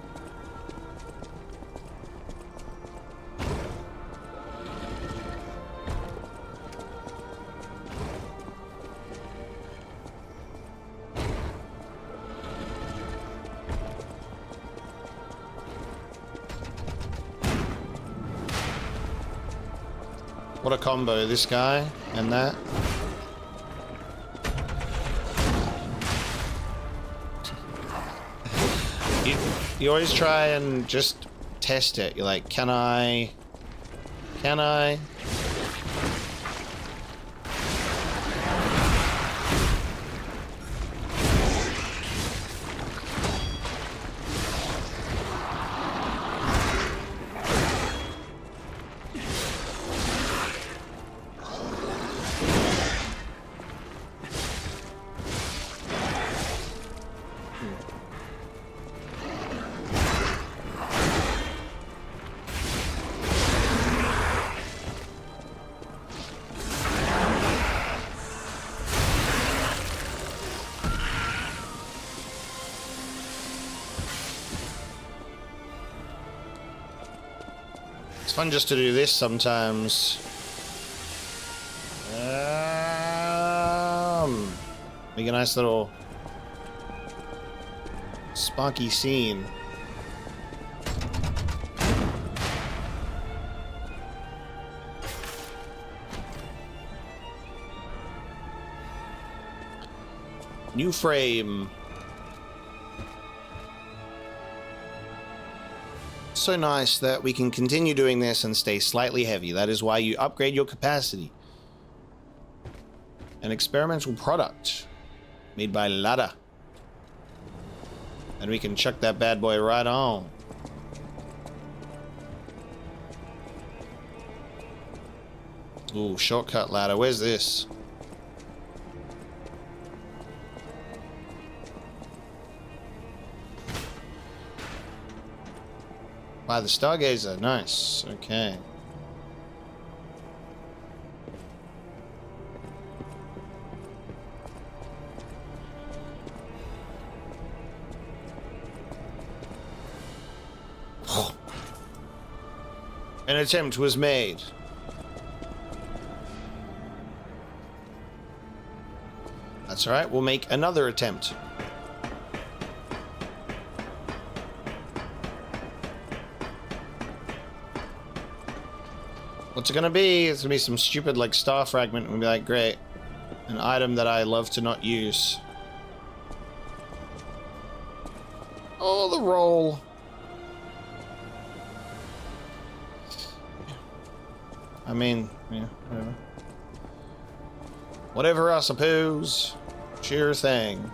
What a combo, this guy and that. You always try and just test it. You're like, can I? Can I? It's fun just to do this sometimes. Make a nice little sparky scene. New frame. So nice that we can continue doing this and stay slightly heavy. That is why you upgrade your capacity. An experimental product made by Lada. And we can chuck that bad boy right on. Ooh, shortcut ladder. Where's this? By the Stargazer. Nice. Okay. An attempt was made. That's all right. We'll make another attempt. What's it gonna be? It's gonna be some stupid like star fragment. We'll be like, great. An item that I love to not use. Oh, the roll. I mean, yeah, whatever. Whatever, I suppose. Sure thing.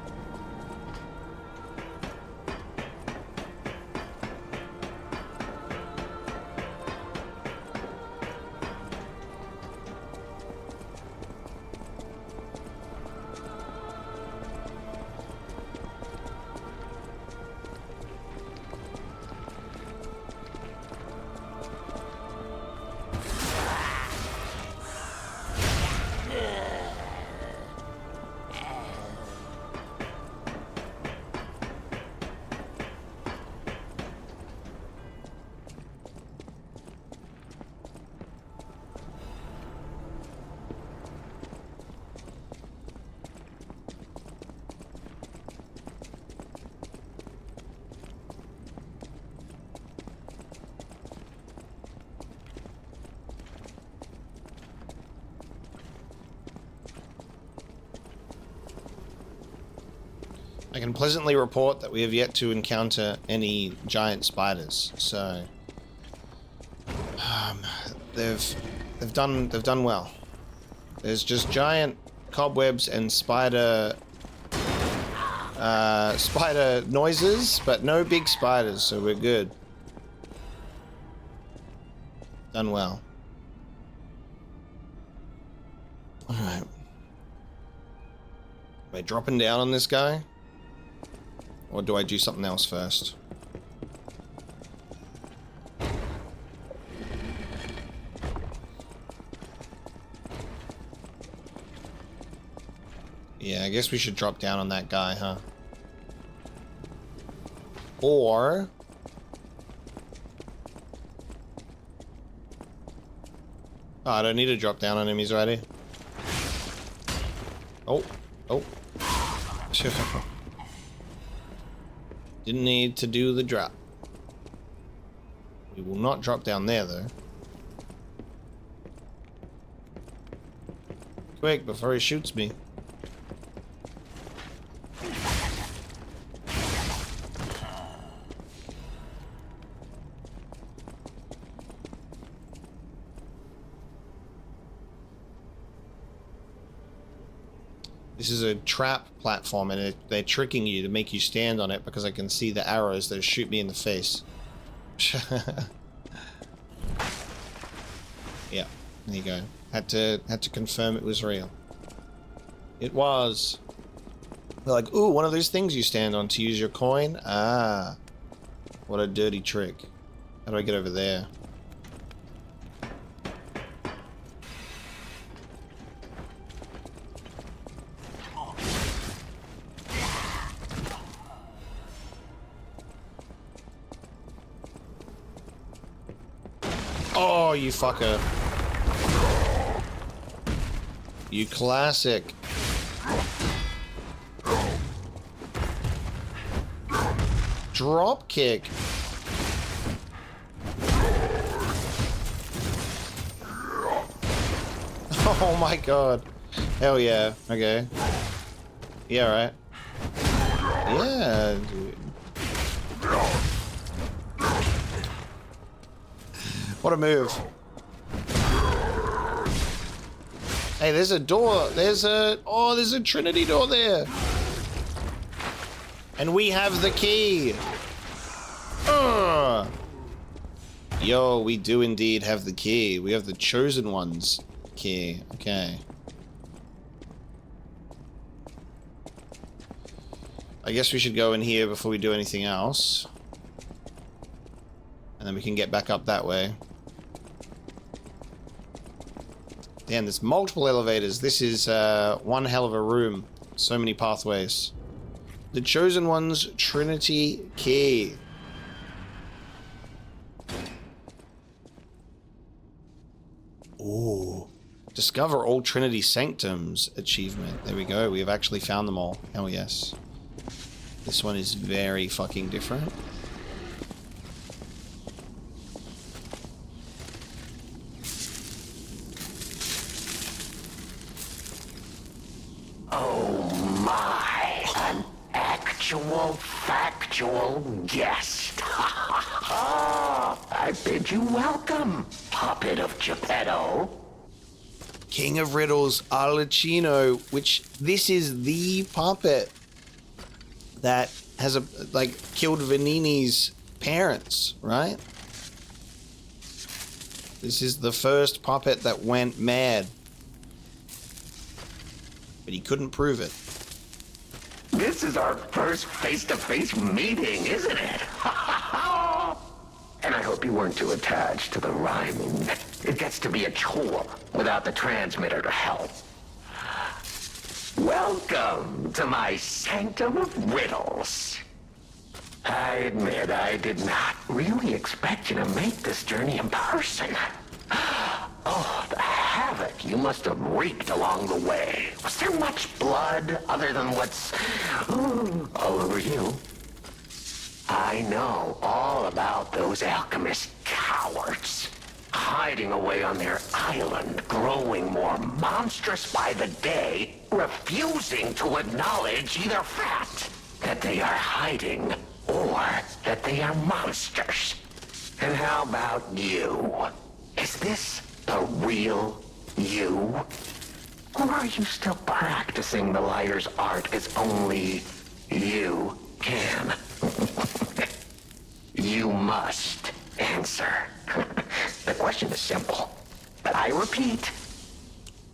I can pleasantly report that we have yet to encounter any giant spiders. So they've done well. There's just giant cobwebs and spider noises, but no big spiders, so we're good. Done well. Am I dropping down on this guy? Or do I do something else first? Yeah, I guess we should drop down on that guy, huh? Or... oh, I don't need to drop down on him, he's ready. Oh, oh. Didn't need to do the drop. We will not drop down there, though. Quick, before he shoots me. This is a trap platform, and they're tricking you to make you stand on it because I can see the arrows that shoot me in the face. Yeah, there you go. Had to confirm it was real. It was. They're like, ooh, one of those things you stand on to use your coin. Ah, what a dirty trick. How do I get over there? Oh, you fucker. You classic. Drop kick. Oh my god. Hell yeah. Okay. Yeah, right. Yeah, dude. What a move. Hey, there's a door. There's a Trinity door there. And we have the key. Yo, we do indeed have the key. We have the Chosen One's key. Okay. I guess we should go in here before we do anything else. And then we can get back up that way. Damn, there's multiple elevators. This is one hell of a room. So many pathways. The Chosen One's Trinity Key. Ooh. Discover all Trinity Sanctums achievement. There we go. We have actually found them all. Hell yes. This one is very fucking different. Factual guest. I bid you welcome, puppet of Geppetto. King of Riddles, Arlecchino, which this is the puppet that has killed Venini's parents, right? This is the first puppet that went mad. But he couldn't prove it. This is our first face-to-face meeting, isn't it? And I hope you weren't too attached to the rhyming. It gets to be a chore without the transmitter to help. Welcome to my sanctum of riddles. I admit I did not really expect you to make this journey in person. Oh, the havoc you must have wreaked along the way. Was there much blood other than what's all over you? I know all about those alchemist cowards. Hiding away on their island, growing more monstrous by the day, refusing to acknowledge either fact that they are hiding or that they are monsters. And how about you? Is this the real you? Or are you still practicing the liar's art as only you can? You must answer. The question is simple, but I repeat,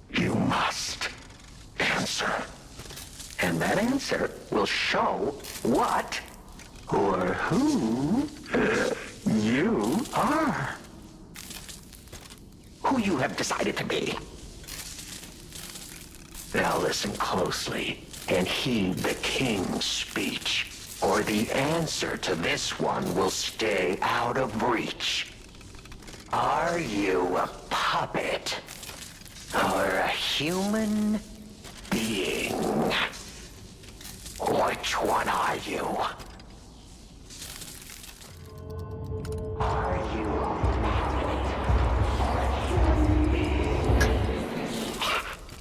you must answer. And that answer will show what or who you are. Who you have decided to be. Now listen closely and heed the king's speech, or the answer to this one will stay out of reach. Are you a puppet or a human being? Which one are you? Are you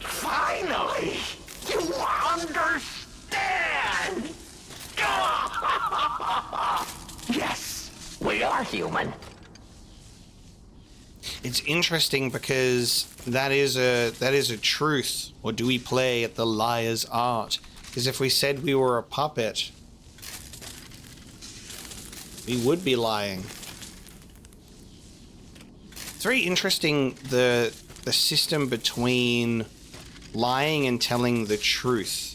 finally, you understand! Yes, we are human. It's interesting because that is a truth. Or do we play at the liar's art? Because if we said we were a puppet, we would be lying. It's very interesting the system between lying and telling the truth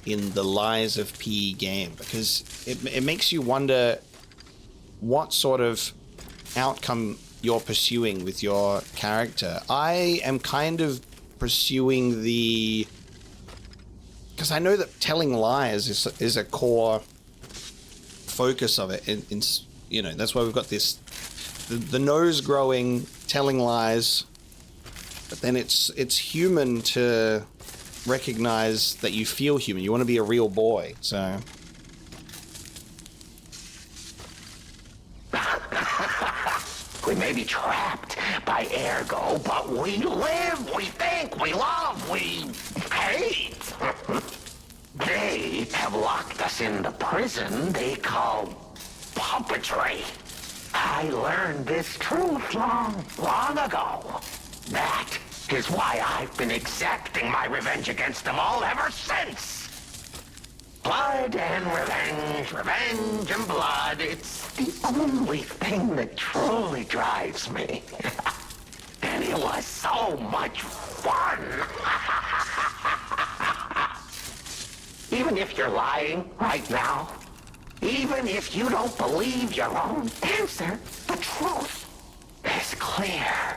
in the Lies of P game, because it makes you wonder what sort of outcome you're pursuing with your character. I am kind of pursuing because I know that telling lies is a core focus of it. You know, that's why we've got this the nose growing, telling lies, but then it's human to recognize that you feel human. You want to be a real boy, so. We may be trapped by ergo, but we live, we think, we love, we hate. They have locked us in the prison they call puppetry. I learned this truth long ago. That is why I've been exacting my revenge against them all ever since. Blood and revenge, revenge and blood. It's the only thing that truly drives me. And it was so much fun. Even if you're lying right now, even if you don't believe your own answer, the truth is clear.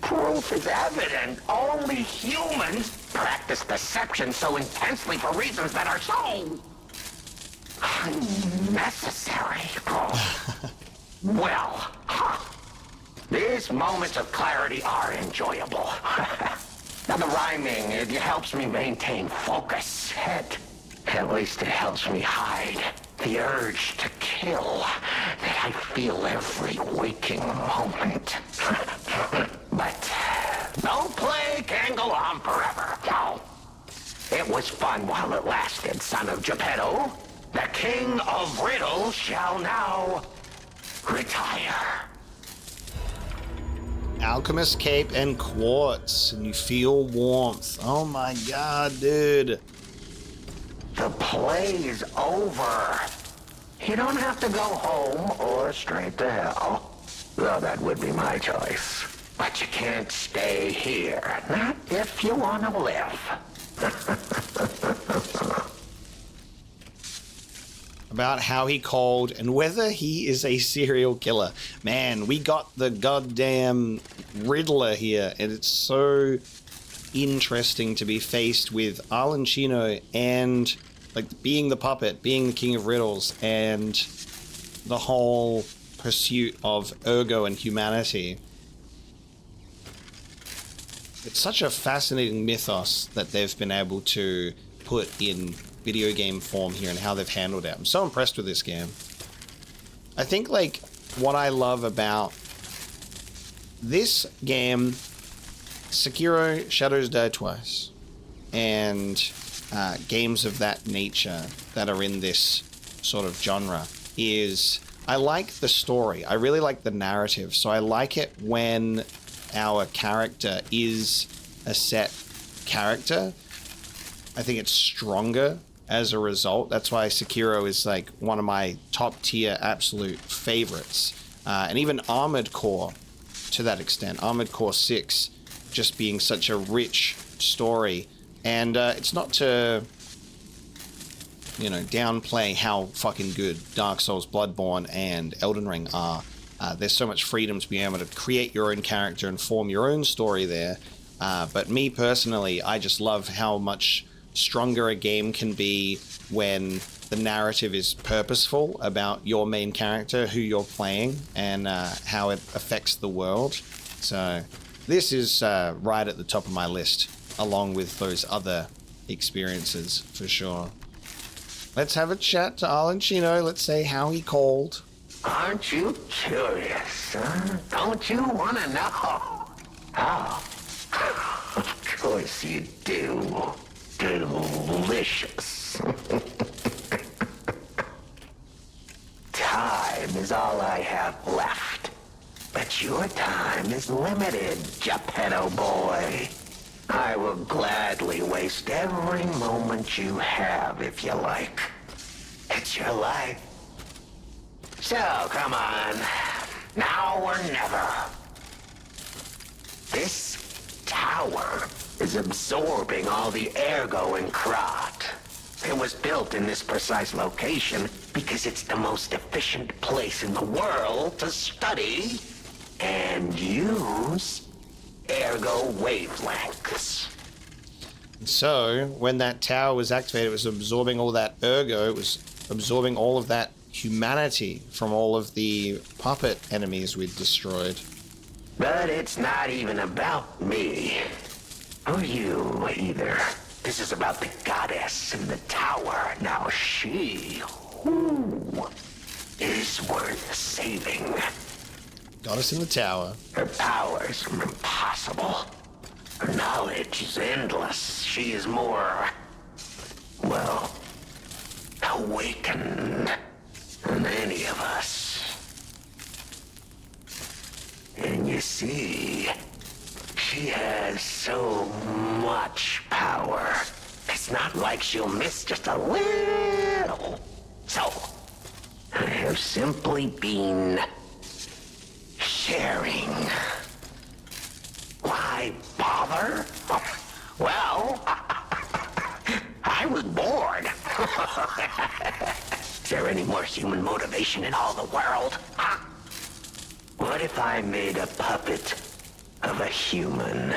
Proof is evident. Only humans practice deception so intensely for reasons that are so unnecessary. Well, these moments of clarity are enjoyable. Now the rhyming, it helps me maintain focus. At least it helps me hide the urge to kill that I feel every waking moment. But no play can go on forever. No. It was fun while it lasted, son of Geppetto. The king of riddles shall now retire. Alchemist cape and quartz, and you feel warmth. Oh my god, dude. The play's over. You don't have to go home or straight to hell. Though that would be my choice. But you can't stay here. Not if you want to live. About how he called and whether he is a serial killer. Man, we got the goddamn Riddler here, and it's so interesting to be faced with Arlecchino and like being the puppet, being the king of riddles, and the whole pursuit of ergo and humanity. It's such a fascinating mythos that they've been able to put in video game form here and how they've handled it. I'm so impressed with this game. I think like what I love about this game, Sekiro, Shadows Die Twice, and games of that nature that are in this sort of genre, is I like the story. I really like the narrative. So I like it when our character is a set character. I think it's stronger as a result. That's why Sekiro is like one of my top tier absolute favorites. And even Armored Core to that extent. Armored Core 6 just being such a rich story. And it's not to downplay how fucking good Dark Souls, Bloodborne, and Elden Ring are. There's so much freedom to be able to create your own character and form your own story there. But me personally, I just love how much stronger a game can be when the narrative is purposeful about your main character, who you're playing, and how it affects the world. So this is right at the top of my list, along with those other experiences, for sure. Let's have a chat to Arlenchino. Let's say how he called. Aren't you curious, huh? Don't you want to know? Oh, of course you do. Delicious. Time is all I have left. But your time is limited, Geppetto boy. I will gladly waste every moment you have if you like. It's your life. So, come on. Now or never. This tower is absorbing all the ergo in Krat. It was built in this precise location because it's the most efficient place in the world to study and use ergo wavelengths. So, when that tower was activated, it was absorbing all that ergo, it was absorbing all of that humanity from all of the puppet enemies we'd destroyed. But it's not even about me. Or you, either. This is about the goddess in the tower. Now she, is worth saving. Goddess in the tower. Her powers are impossible. Her knowledge is endless. She is more, well, awakened than any of us. And you see, she has so much power. It's not like she'll miss just a little. So, I have simply been sharing. Why bother? Well, I was bored. Is there any more human motivation in all the world? Huh? What if I made a puppet of a human?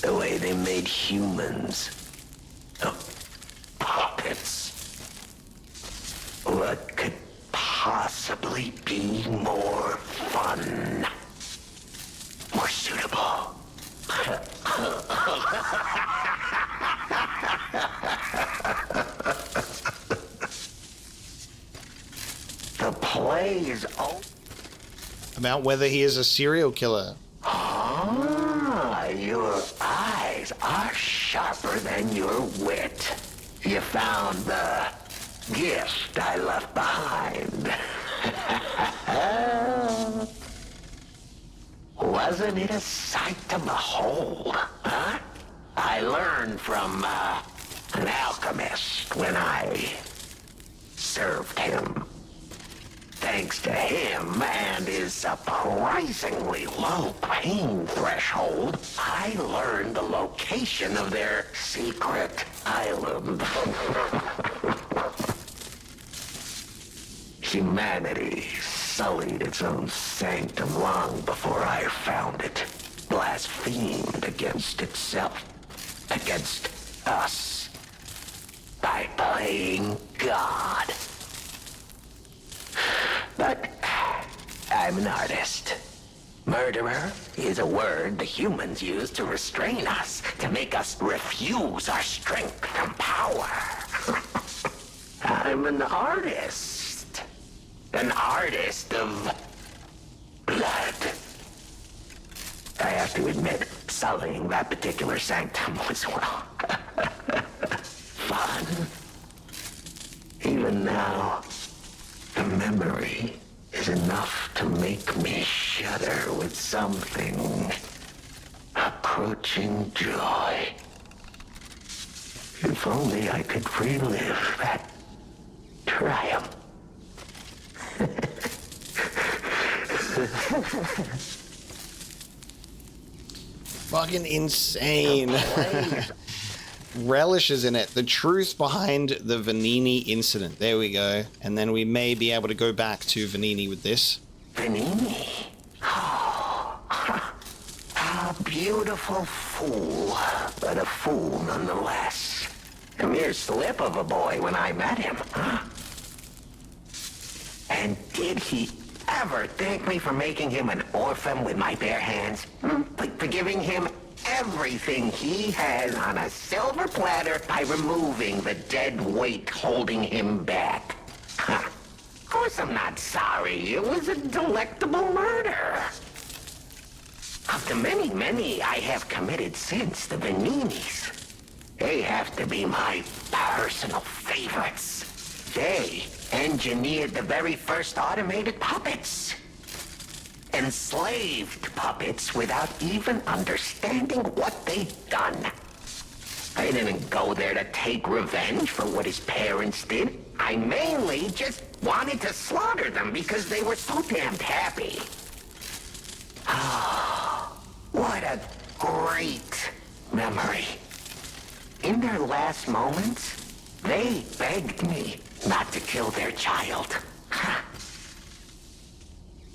The way they made humans. Puppets. What could possibly be more fun? More suitable? The play is over. About whether he is a serial killer. Ah, your eyes are sharper than your wit. You found the gift I left behind. Wasn't it a sight to behold, huh? I learned from an alchemist when I served him. Thanks to him and his surprisingly low pain threshold, I learned the location of their secret island. Humanity sullied its own sanctum long before I found it, blasphemed against itself, against us, by playing God. But I'm an artist. Murderer is a word the humans use to restrain us, to make us refuse our strength and power. I'm an artist. An artist of blood. I have to admit, sullying that particular sanctum was, well, fun. Even now, the memory is enough to make me shudder with something approaching joy. If only I could relive that triumph. Fucking insane. relishes in it. The truth behind the Vanini incident. There we go. And then we may be able to go back to Vanini with this. Vanini? Oh, a beautiful fool, but a fool nonetheless. A mere slip of a boy when I met him, huh? And did he ever thank me for making him an orphan with my bare hands? Like for giving him everything he has on a silver platter by removing the dead weight holding him back. Huh. Of course I'm not sorry. It was a delectable murder. Of the many I have committed since, the Vaninis, they have to be my personal favorites. They engineered the very first automated puppets. Enslaved puppets without even understanding what they'd done. I didn't go there to take revenge for what his parents did. I mainly just wanted to slaughter them because they were so damned happy. Oh, what a great memory. In their last moments, they begged me not to kill their child.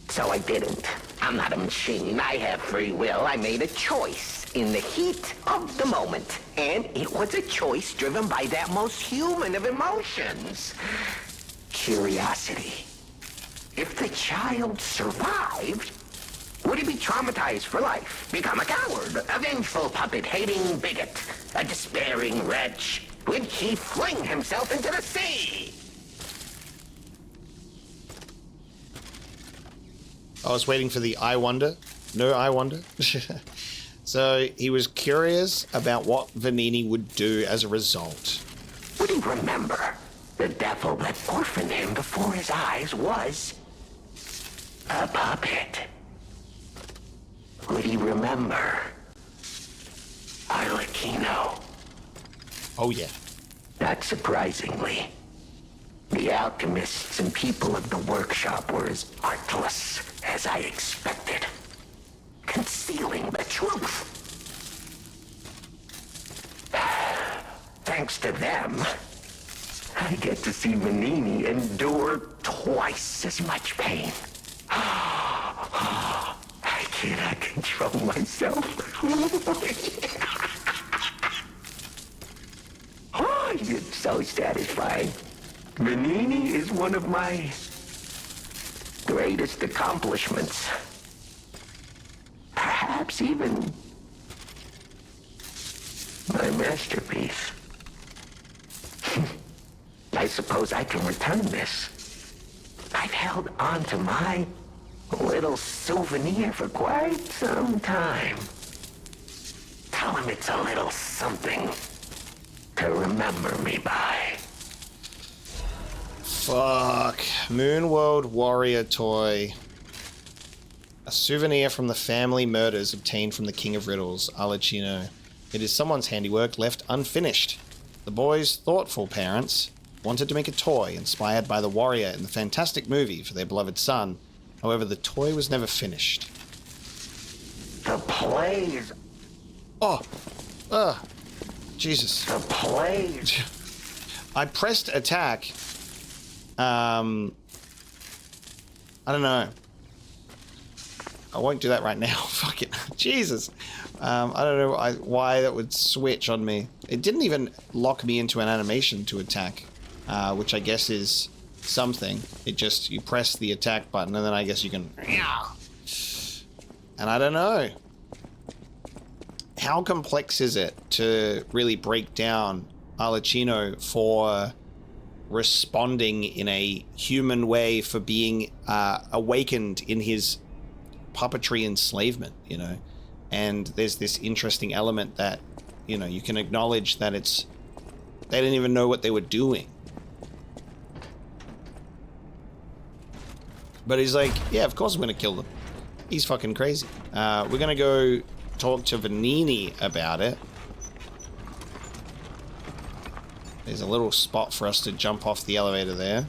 So I didn't. I'm not a machine. I have free will. I made a choice in the heat of the moment. And it was a choice driven by that most human of emotions. Curiosity. If the child survived, would he be traumatized for life? Become a coward, a vengeful puppet-hating bigot, a despairing wretch? Would he fling himself into the sea? I was waiting for the I wonder. No, I wonder. So he was curious about what Vanini would do as a result. Would he remember the devil that orphaned him before his eyes was a puppet? Would he remember Arlecchino? Oh, yeah. Not surprisingly, the alchemists and people of the workshop were as artless as I expected, concealing the truth. Thanks to them, I get to see Vanini endure twice as much pain. I cannot control myself. Oh, it's so satisfying. Vanini is one of my greatest accomplishments. Perhaps even my masterpiece. I suppose I can return this. I've held on to my little souvenir for quite some time. Tell him it's a little something to remember me by. Fuck. Moonworld Warrior toy. A souvenir from the family murders obtained from the King of Riddles, Arlecchino. It is someone's handiwork left unfinished. The boy's thoughtful parents wanted to make a toy inspired by the warrior in the fantastic movie for their beloved son. However, the toy was never finished. The plays. Jesus. The plays. I pressed attack. I don't know. I won't do that right now. Fuck it. Jesus. I don't know why that would switch on me. It didn't even lock me into an animation to attack, which I guess is something. It just, you press the attack button and then I guess you can... And I don't know. How complex is it to really break down Arlecchino for responding in a human way, for being awakened in his puppetry enslavement, you know? And there's this interesting element that, you know, you can acknowledge that it's... They didn't even know what they were doing. But he's like, yeah, of course I'm gonna kill them. He's fucking crazy. We're gonna go talk to Vanini about it. There's a little spot for us to jump off the elevator there.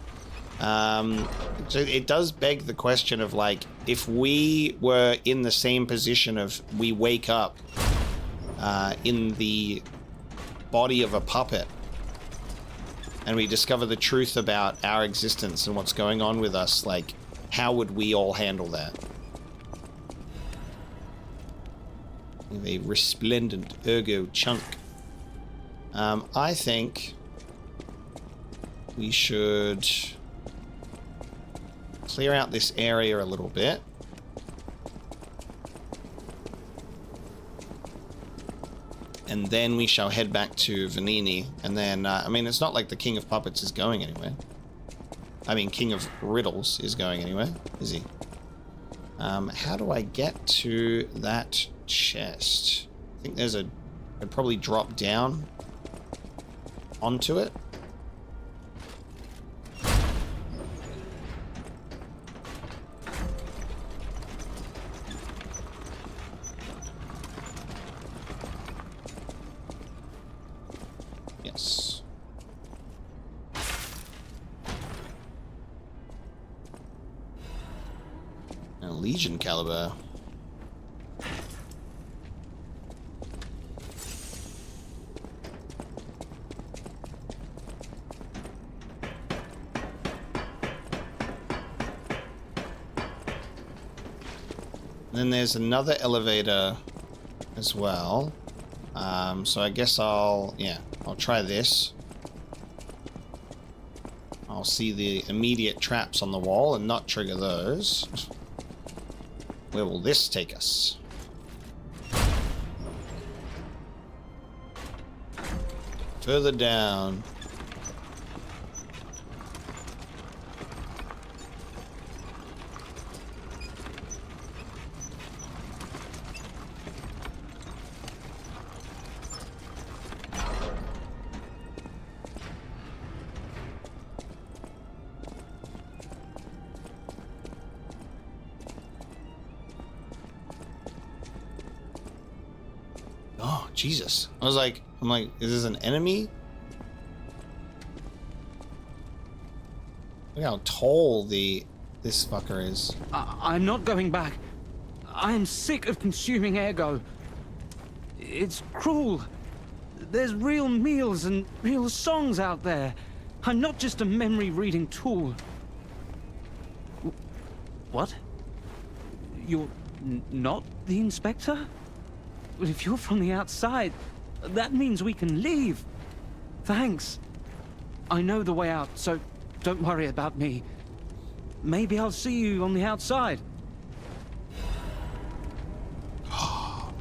So it does beg the question of, like, if we were in the same position of we wake up in the body of a puppet, and we discover the truth about our existence and what's going on with us, like, how would we all handle that? With a resplendent ergo chunk. I think we should clear out this area a little bit. And then we shall head back to Vanini. And then, I mean, it's not like the King of Puppets is going anywhere. I mean, King of Riddles is going anywhere, is he? How do I get to that chest? I think there's a... I'd probably drop down onto it. Yes. A Legion caliber. Then there's another elevator as well. So I guess I'll try this. I'll see the immediate traps on the wall and not trigger those. Where will this take us? Further down. Oh, Jesus. I'm like, is this an enemy? Look how tall this fucker is. I'm not going back. I am sick of consuming ergo. It's cruel. There's real meals and real songs out there. I'm not just a memory-reading tool. What? You're not the inspector? Well, if you're from the outside, that means we can leave. Thanks. I know the way out, so don't worry about me. Maybe I'll see you on the outside.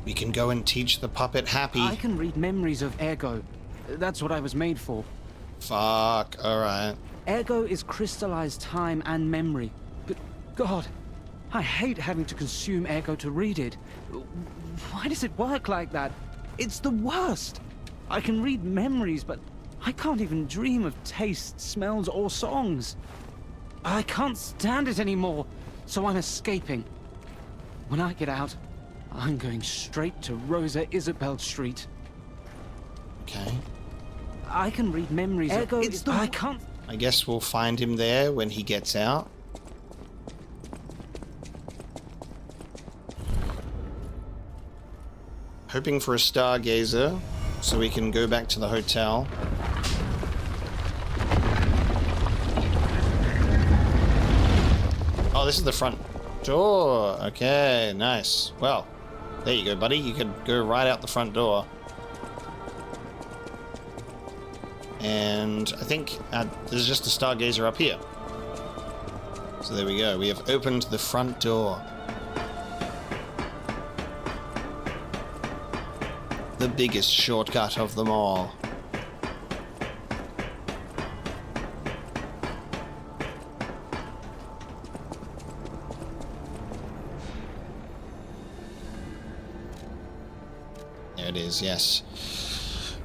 We can go and teach the puppet Happy. I can read memories of ergo. That's what I was made for. Fuck, alright. Ergo is crystallized time and memory. But God, I hate having to consume ergo to read it. Why does it work like that? It's the worst. I can read memories, but I can't even dream of tastes, smells, or songs. I can't stand it anymore, so I'm escaping. When I get out, I'm going straight to Rosa Isabel Street. Okay. I can read memories. Ergo is I can't. I guess we'll find him there when he gets out. Hoping for a stargazer so we can go back to the hotel. Oh, this is the front door. Okay, nice. Well, there you go, buddy. You can go right out the front door. And I think there's just a stargazer up here. So there we go. We have opened the front door. The biggest shortcut of them all. There it is, yes.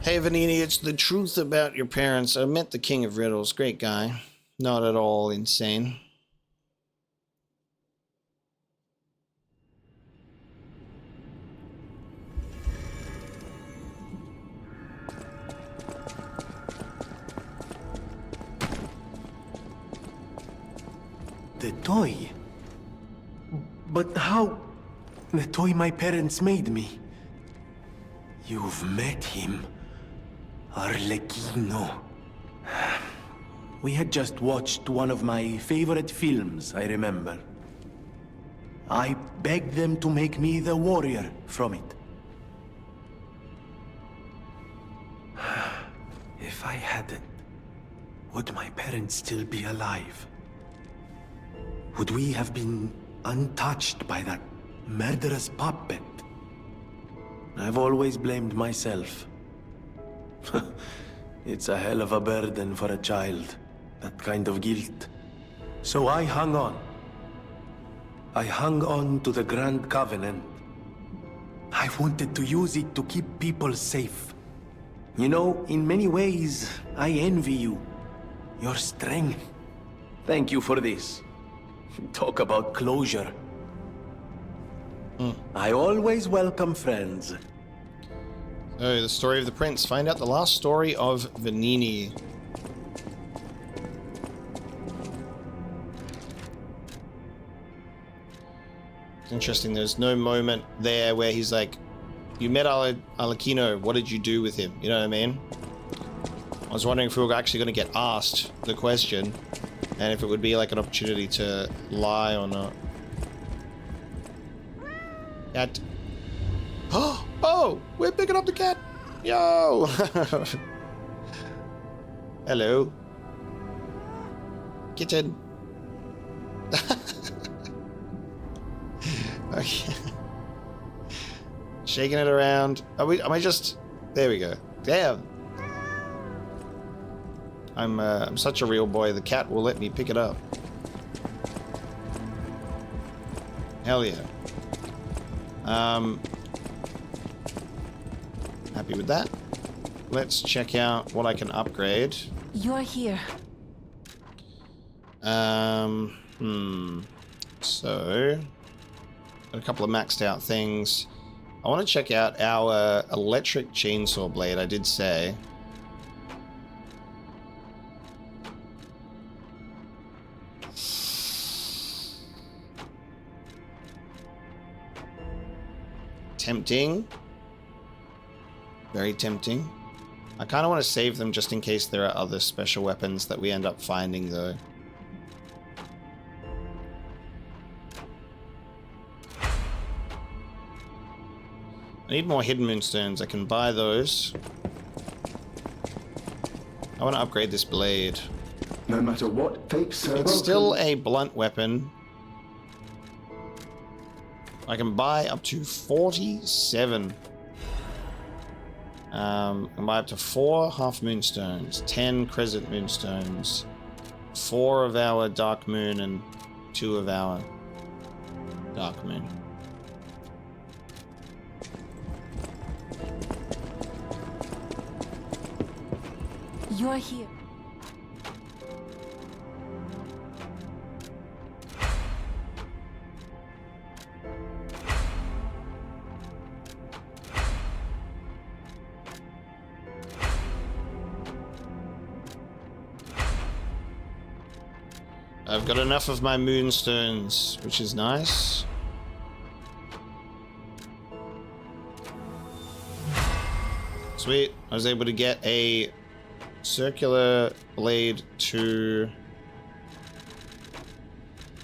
Hey Vanini, it's the truth about your parents. I met the King of Riddles. Great guy. Not at all insane. The toy? But how? The toy my parents made me. You've met him. Arlecchino. We had just watched one of my favorite films, I remember. I begged them to make me the warrior from it. If I hadn't, would my parents still be alive? Would we have been untouched by that murderous puppet? I've always blamed myself. It's a hell of a burden for a child, that kind of guilt. So I hung on. I hung on to the Grand Covenant. I wanted to use it to keep people safe. You know, in many ways, I envy you. Your strength. Thank you for this. Talk about closure. I always welcome friends. So, the story of the prince. Find out the last story of Vanini. It's interesting, there's no moment there where he's like, you met Arlecchino, what did you do with him? You know what I mean? I was wondering if we were actually going to get asked the question, and if it would be like an opportunity to lie or not. Cat. Oh, we're picking up the cat. Yo. Hello. Kitten. Okay. Shaking it around. Am I just... There we go. Damn. I'm such a real boy. The cat will let me pick it up. Hell yeah. Happy with that. Let's check out what I can upgrade. You're here. So, got a couple of maxed out things. I want to check out our electric chainsaw blade, I did say. Tempting. Very tempting. I kind of want to save them just in case there are other special weapons that we end up finding, though. I need more hidden moonstones. I can buy those. I want to upgrade this blade. No matter what fates serve, it's still a blunt weapon. I can buy up to 47. I can buy up to 4 half moonstones, 10 crescent moonstones, 4 of our dark moon, and 2 of our dark moon. You're here. I've got enough of my moonstones, which is nice. Sweet. I was able to get a circular blade to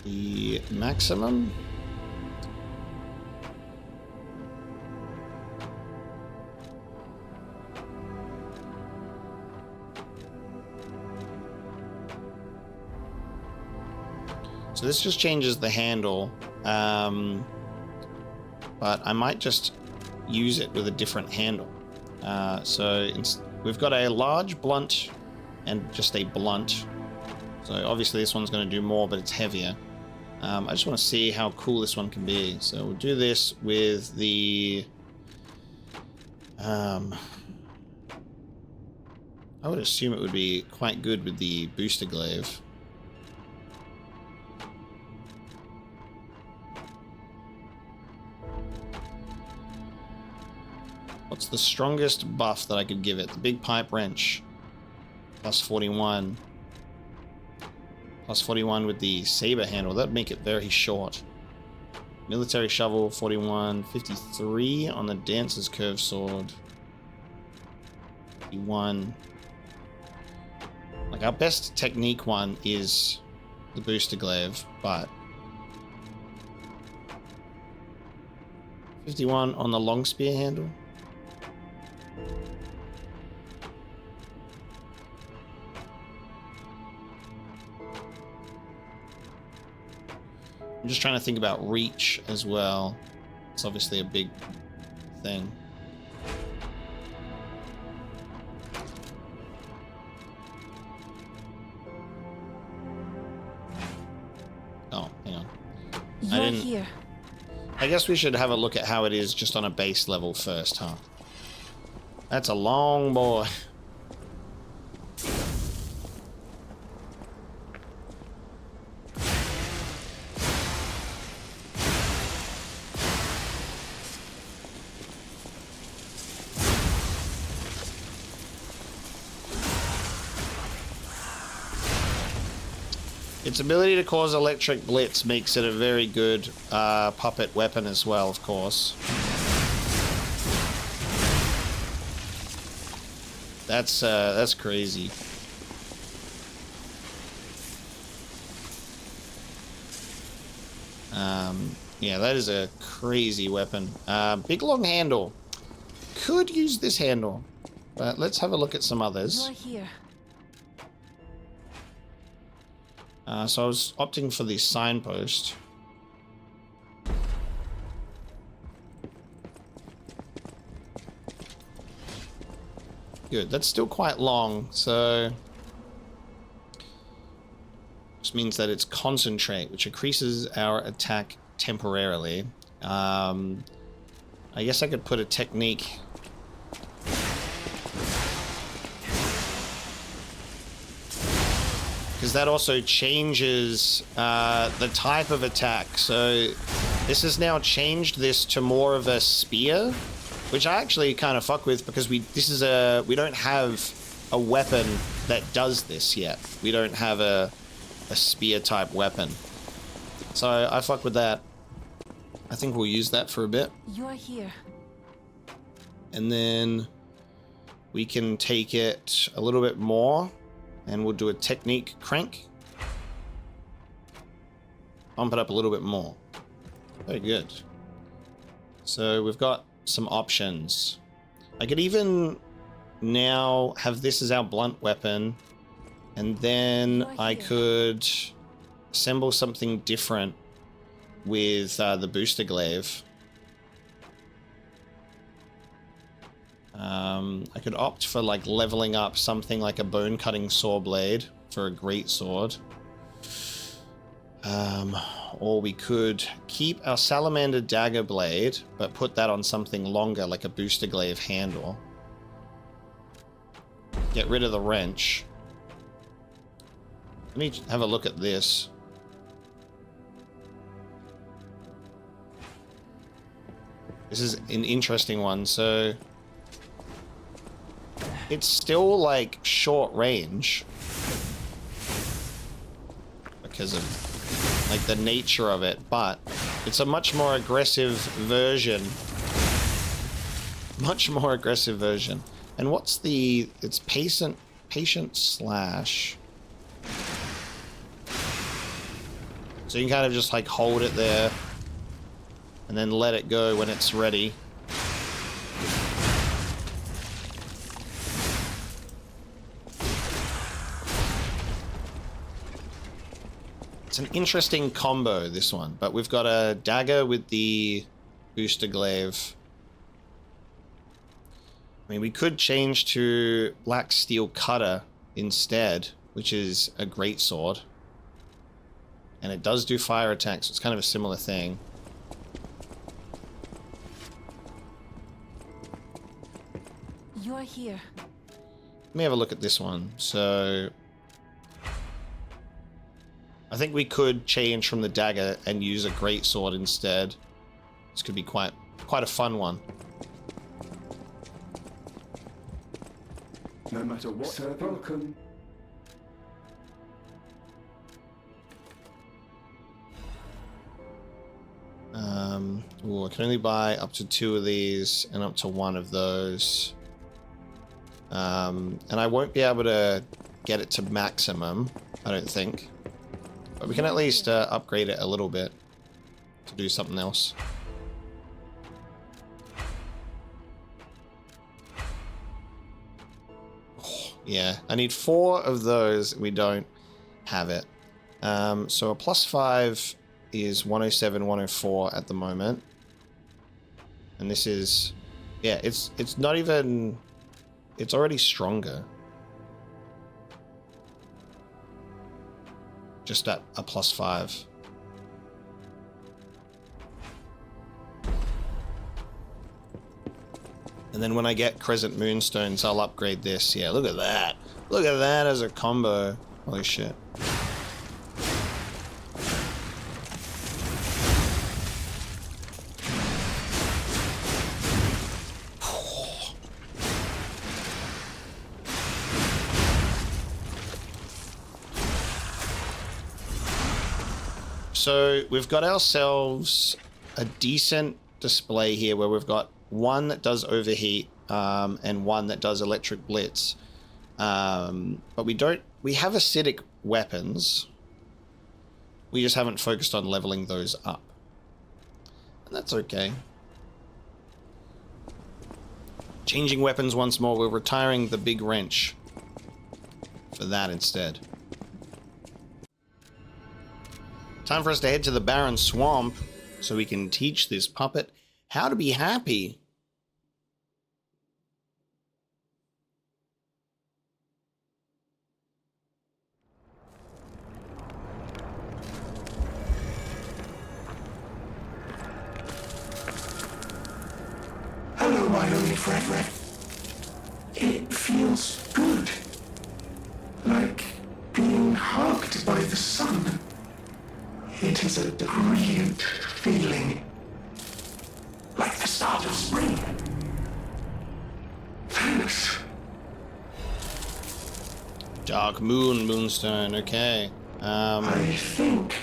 the maximum. So this just changes the handle, but I might just use it with a different handle. We've got a large blunt and just a blunt. So obviously this one's going to do more, but it's heavier. I just want to see how cool this one can be. So we'll do this with the... I would assume it would be quite good with the booster glaive. What's the strongest buff that I could give it? The big pipe wrench. Plus 41. Plus 41 with the saber handle. That'd make it very short. Military shovel, 41. 53 on the dancer's curved sword. 51. Like, our best technique one is the booster glaive, but 51 on the long spear handle. I'm just trying to think about reach as well. It's obviously a big thing. Oh, hang on. You're here. I guess we should have a look at how it is just on a base level first, huh? That's a long boy. Its ability to cause electric blitz makes it a very good puppet weapon as well, of course. That's crazy. Yeah, that is a crazy weapon. Big long handle. Could use this handle, but let's have a look at some others. You're here. So I was opting for the signpost. Good, that's still quite long, so this means that it's concentrate, which increases our attack temporarily. I guess I could put a technique. Because that also changes the type of attack. So this has now changed this to more of a spear, which I actually kind of fuck with because we don't have a weapon that does this yet. We don't have a spear type weapon. So I fuck with that. I think we'll use that for a bit. You're here. And then we can take it a little bit more. And we'll do a technique crank. Pump it up a little bit more. Very good. So we've got some options. I could even now have this as our blunt weapon. And then I could assemble something different with the booster glaive. I could opt for like leveling up something like a bone cutting saw blade for a great sword. Or we could keep our salamander dagger blade, but put that on something longer like a booster glaive handle. Get rid of the wrench. Let me have a look at this. This is an interesting one. So it's still like short range because of like the nature of it, but it's a much more aggressive version. Much more aggressive version. And what's the... It's patient slash. So you can kind of just like hold it there and then let it go when it's ready. It's an interesting combo, this one, but we've got a dagger with the booster glaive. I mean, we could change to black steel cutter instead, which is a great sword. And it does do fire attacks, so it's kind of a similar thing. You're here. Let me have a look at this one. So I think we could change from the dagger and use a great sword instead. This could be quite a fun one. No matter what, sir, welcome. Ooh, I can only buy up to 2 of these and up to 1 of those. And I won't be able to get it to maximum, I don't think. But we can at least upgrade it a little bit to do something else. Oh, yeah, I need 4 of those. We don't have it. So a +5 is 107, 104 at the moment. And this is, yeah, it's not even, it's already stronger. Just at a +5. And then when I get Crescent Moonstones, I'll upgrade this. Yeah, look at that. Look at that as a combo. Holy shit. So we've got ourselves a decent display here where we've got one that does overheat and one that does electric blitz. But we have acidic weapons. We just haven't focused on leveling those up. And that's okay. Changing weapons once more. We're retiring the big wrench for that instead. Time for us to head to the barren swamp so we can teach this puppet how to be happy. Hello, my only friend. It feels good. Like being hugged by the sun. It is a brilliant feeling. Like the start of spring. Thanks. Dark Moon, Moonstone, okay. I think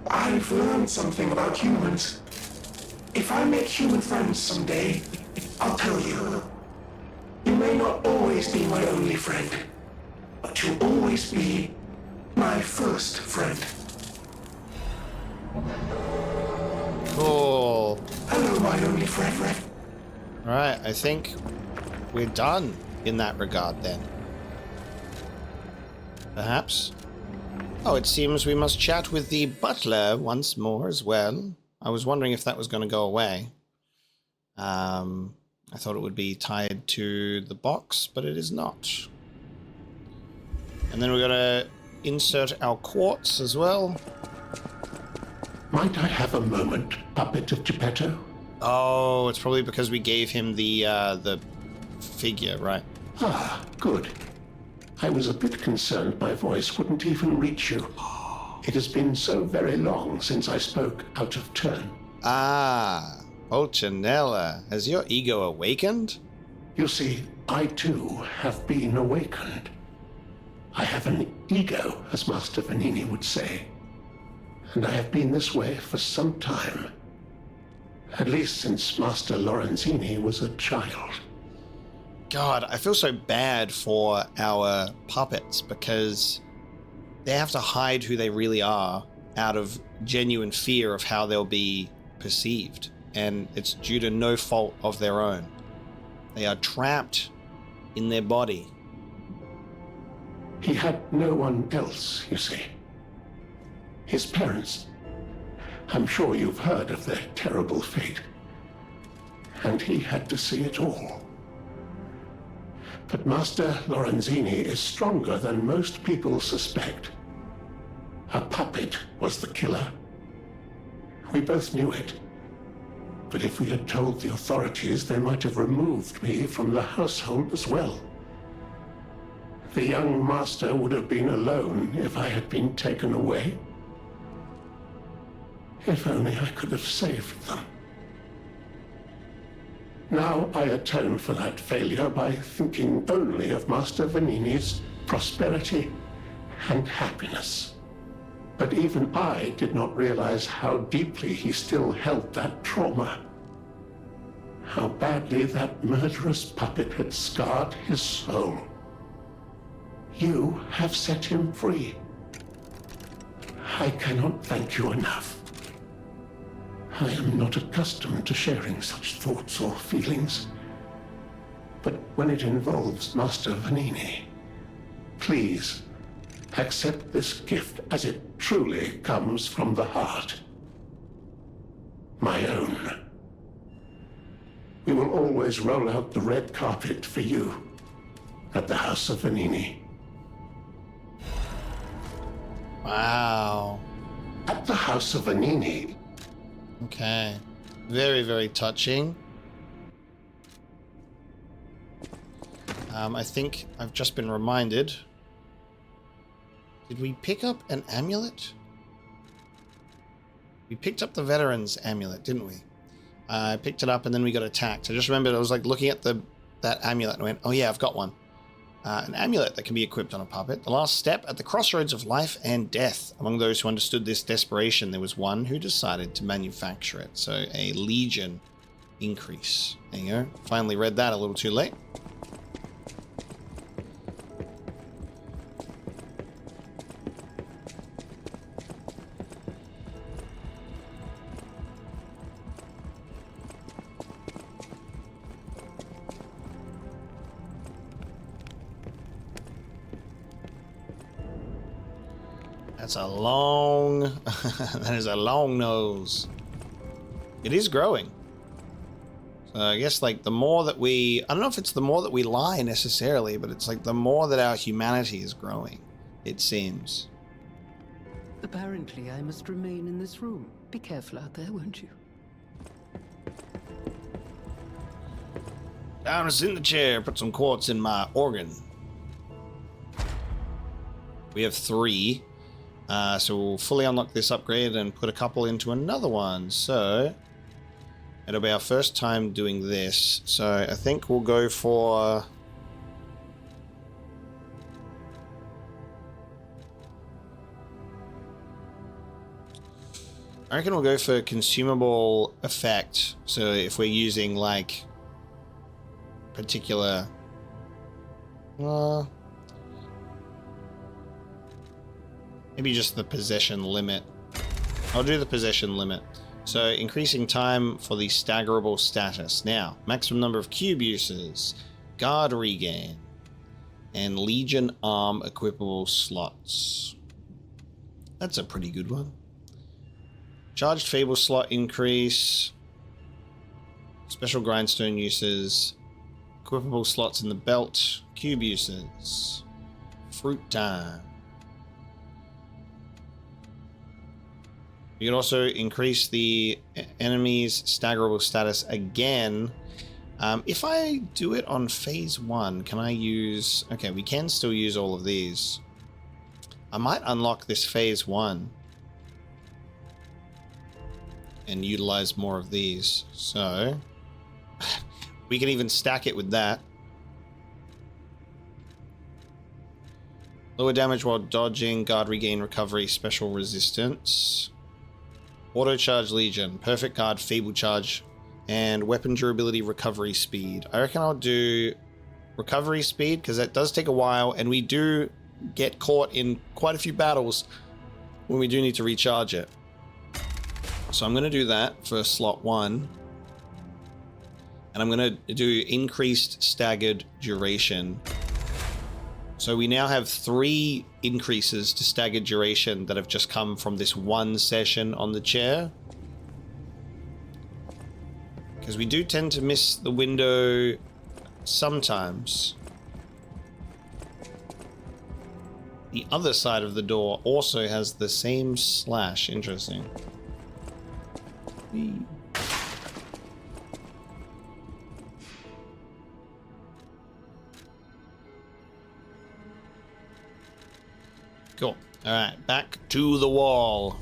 I've learned something about humans. If I make human friends someday, I'll tell you. You may not always be my only friend, but you'll always be my first friend. Cool. Hello, my only friend. Alright, I think we're done in that regard then. Perhaps? Oh, it seems we must chat with the butler once more as well. I was wondering if that was going to go away. I thought it would be tied to the box, but it is not. And then we're going to insert our quartz as well. Might I have a moment, puppet of Geppetto? Oh, it's probably because we gave him the figure, right? Ah, good. I was a bit concerned my voice wouldn't even reach you. It has been so very long since I spoke out of turn. Ah, Pulcinella, has your ego awakened? You see, I too have been awakened. I have an ego, as Master Vanini would say. And I have been this way for some time. At least since Master Lorenzini was a child. God, I feel so bad for our puppets because they have to hide who they really are out of genuine fear of how they'll be perceived. And it's due to no fault of their own. They are trapped in their body. He had no one else, you see. His parents. I'm sure you've heard of their terrible fate. And he had to see it all. But Master Lorenzini is stronger than most people suspect. A puppet was the killer. We both knew it. But if we had told the authorities, they might have removed me from the household as well. The young master would have been alone if I had been taken away. If only I could have saved them. Now I atone for that failure by thinking only of Master Vanini's prosperity and happiness. But even I did not realize how deeply he still held that trauma. how badly that murderous puppet had scarred his soul. You have set him free. I cannot thank you enough. I am not accustomed to sharing such thoughts or feelings. But when it involves Master Vanini, please accept this gift as it truly comes from the heart. My own. We will always roll out the red carpet for you at the House of Vanini. Wow. At the House of Vanini. Okay. Very, very touching. I think I've just been reminded. Did we pick up an amulet? We picked up the veteran's amulet, didn't we? I picked it up and then we got attacked. I just remembered I was like looking at that amulet and went, oh yeah, I've got one. An amulet that can be equipped on a puppet. The last step at the crossroads of life and death. Among those who understood this desperation, there was one who decided to manufacture it. So a legion increase. There you go. Finally read that a little too late. That's a long, that is a long nose. It is growing. So I guess like the more that I don't know if it's the more that we lie necessarily, but it's like the more that our humanity is growing, it seems. Apparently I must remain in this room. Be careful out there, won't you? Down and sit in the chair, put some quartz in my organ. We have 3. So we'll fully unlock this upgrade and put a couple into another one. So it'll be our first time doing this. So I think we'll go for... I reckon we'll go for consumable effect. So if we're using like particular... maybe just the possession limit. I'll do the possession limit. So increasing time for the staggerable status. Now, maximum number of cube uses, guard regain, and legion arm equipable slots. That's a pretty good one. Charged fable slot increase, special grindstone uses, equipable slots in the belt, cube uses, fruit time. You can also increase the enemy's staggerable status again. If I do it on phase 1, can I use... Okay, we can still use all of these. I might unlock this phase 1 and utilize more of these. So we can even stack it with that. Lower damage while dodging, guard regain, recovery, special resistance. Auto charge legion, perfect guard, feeble charge, and weapon durability, recovery speed. I reckon I'll do recovery speed because that does take a while, and we do get caught in quite a few battles when we do need to recharge it. So I'm going to do that for slot 1, and I'm going to do increased staggered duration. So we now have 3 increases to staggered duration that have just come from this one session on the chair. Because we do tend to miss the window sometimes. The other side of the door also has the same slash. Interesting. Cool. All right, back to the wall.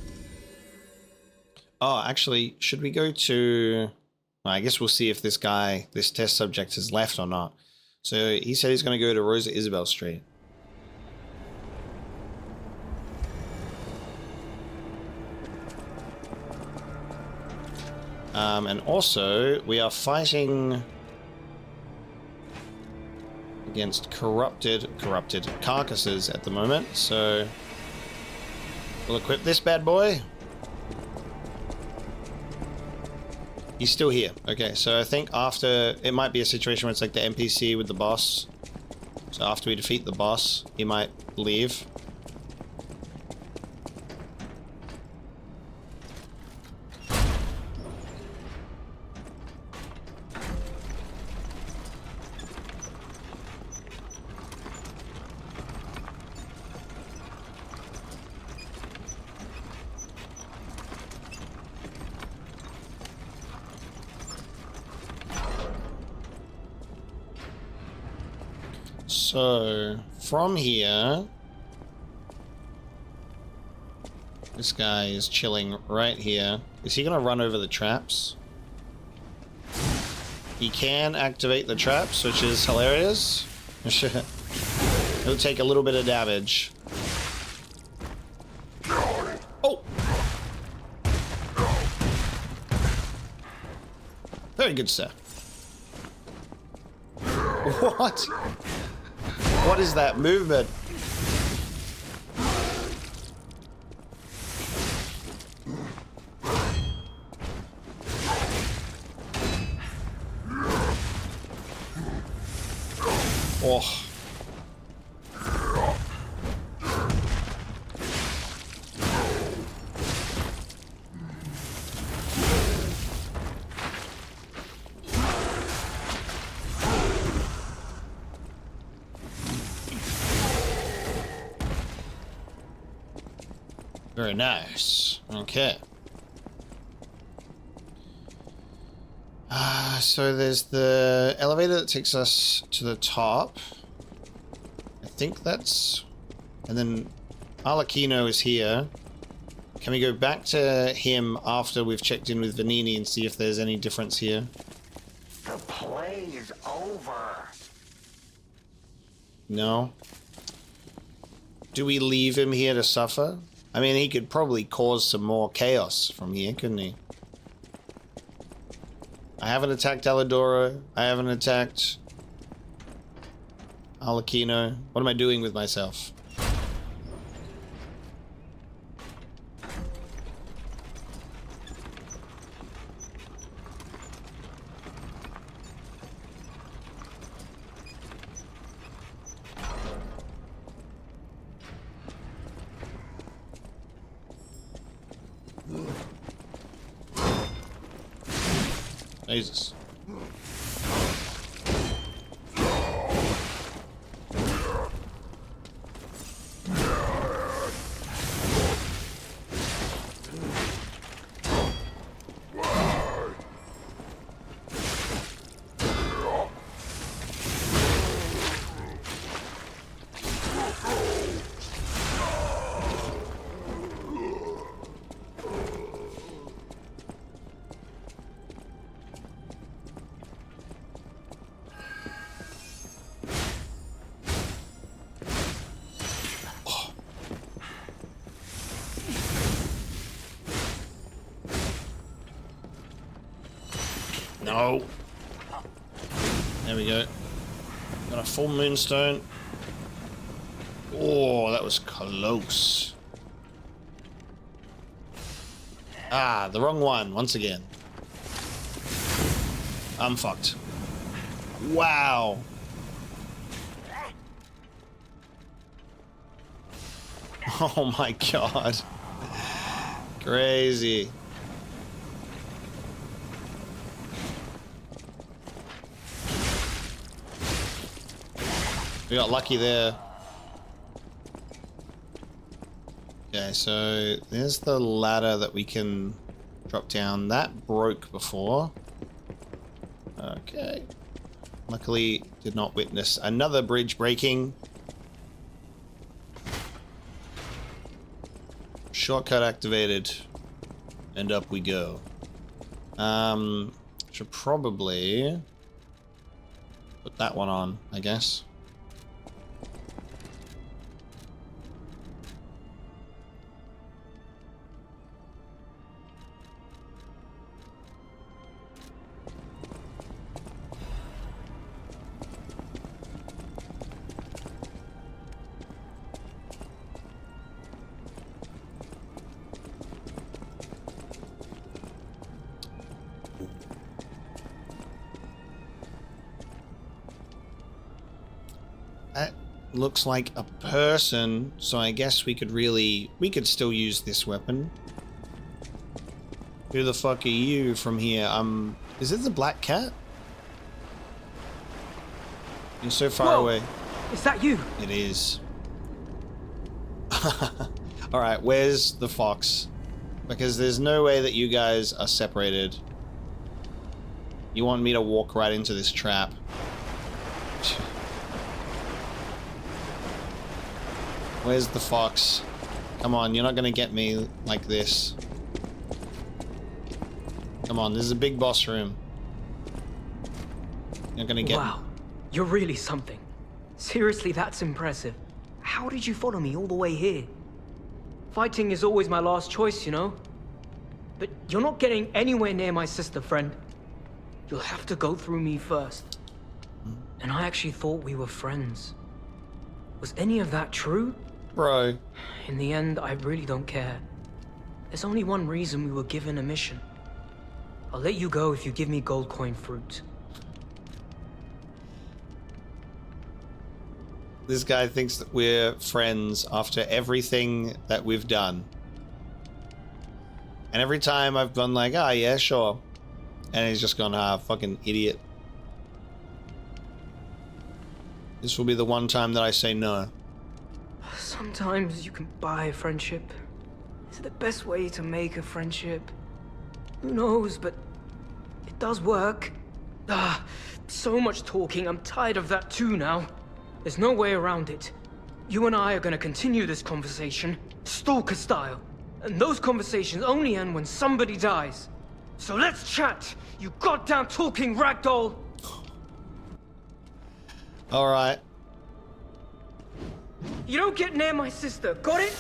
Oh, actually, should we go to... I guess we'll see if this test subject has left or not. So he said he's going to go to Rosa Isabel Street. And also, we are fighting against corrupted carcasses at the moment, so we'll equip this bad boy. He's still here. Okay, so I think after, it might be a situation where it's like the NPC with the boss. So after we defeat the boss, he might leave. So, from here, this guy is chilling right here. Is he gonna run over the traps? He can activate the traps, which is hilarious. He'll take a little bit of damage. Oh! Very good, sir. What? What is that movement? Oh. Very nice. Okay. So there's the elevator that takes us to the top. I think that's... And then Arlecchino is here. Can we go back to him after we've checked in with Vanini and see if there's any difference here? The play is over. No. Do we leave him here to suffer? I mean, he could probably cause some more chaos from here, couldn't he? I haven't attacked Alidoro. I haven't attacked Arlecchino. What am I doing with myself? Jesus. No. There we go. Got a full moonstone. Oh, that was close. Ah, the wrong one, once again. I'm fucked. Wow. Oh my god. Crazy. We got lucky there. Okay, so there's the ladder that we can drop down. That broke before. Okay. Luckily, did not witness another bridge breaking. Shortcut activated. And up we go. Should probably put that one on, I guess. looks like a person, so I guess we could still use this weapon. Who the fuck are you from here? Is it the black cat? You're so far away. Is that you? It is. Alright, where's the fox? Because there's no way that you guys are separated. You want me to walk right into this trap. Where's the fox? Come on, you're not gonna get me like this. Come on, this is a big boss room. You're gonna get... Wow, you're really something. Seriously, that's impressive. How did you follow me all the way here? Fighting is always my last choice, you know? But you're not getting anywhere near my sister, friend. You'll have to go through me first. And I actually thought we were friends. Was any of that true? Bro. In the end, I really don't care. There's only one reason we were given a mission. I'll let you go if you give me gold coin fruit. This guy thinks that we're friends after everything that we've done. And every time I've been like, ah, yeah, sure. And he's just gone, ah, fucking idiot. This will be the one time that I say no. Sometimes you can buy a friendship. Is it the best way to make a friendship? Who knows, but it does work. Ah, so much talking. I'm tired of that too now. There's no way around it. You and I are gonna continue this conversation, stalker style. And those conversations only end when somebody dies. So let's chat, you goddamn talking ragdoll! Alright. You don't get near my sister, got it?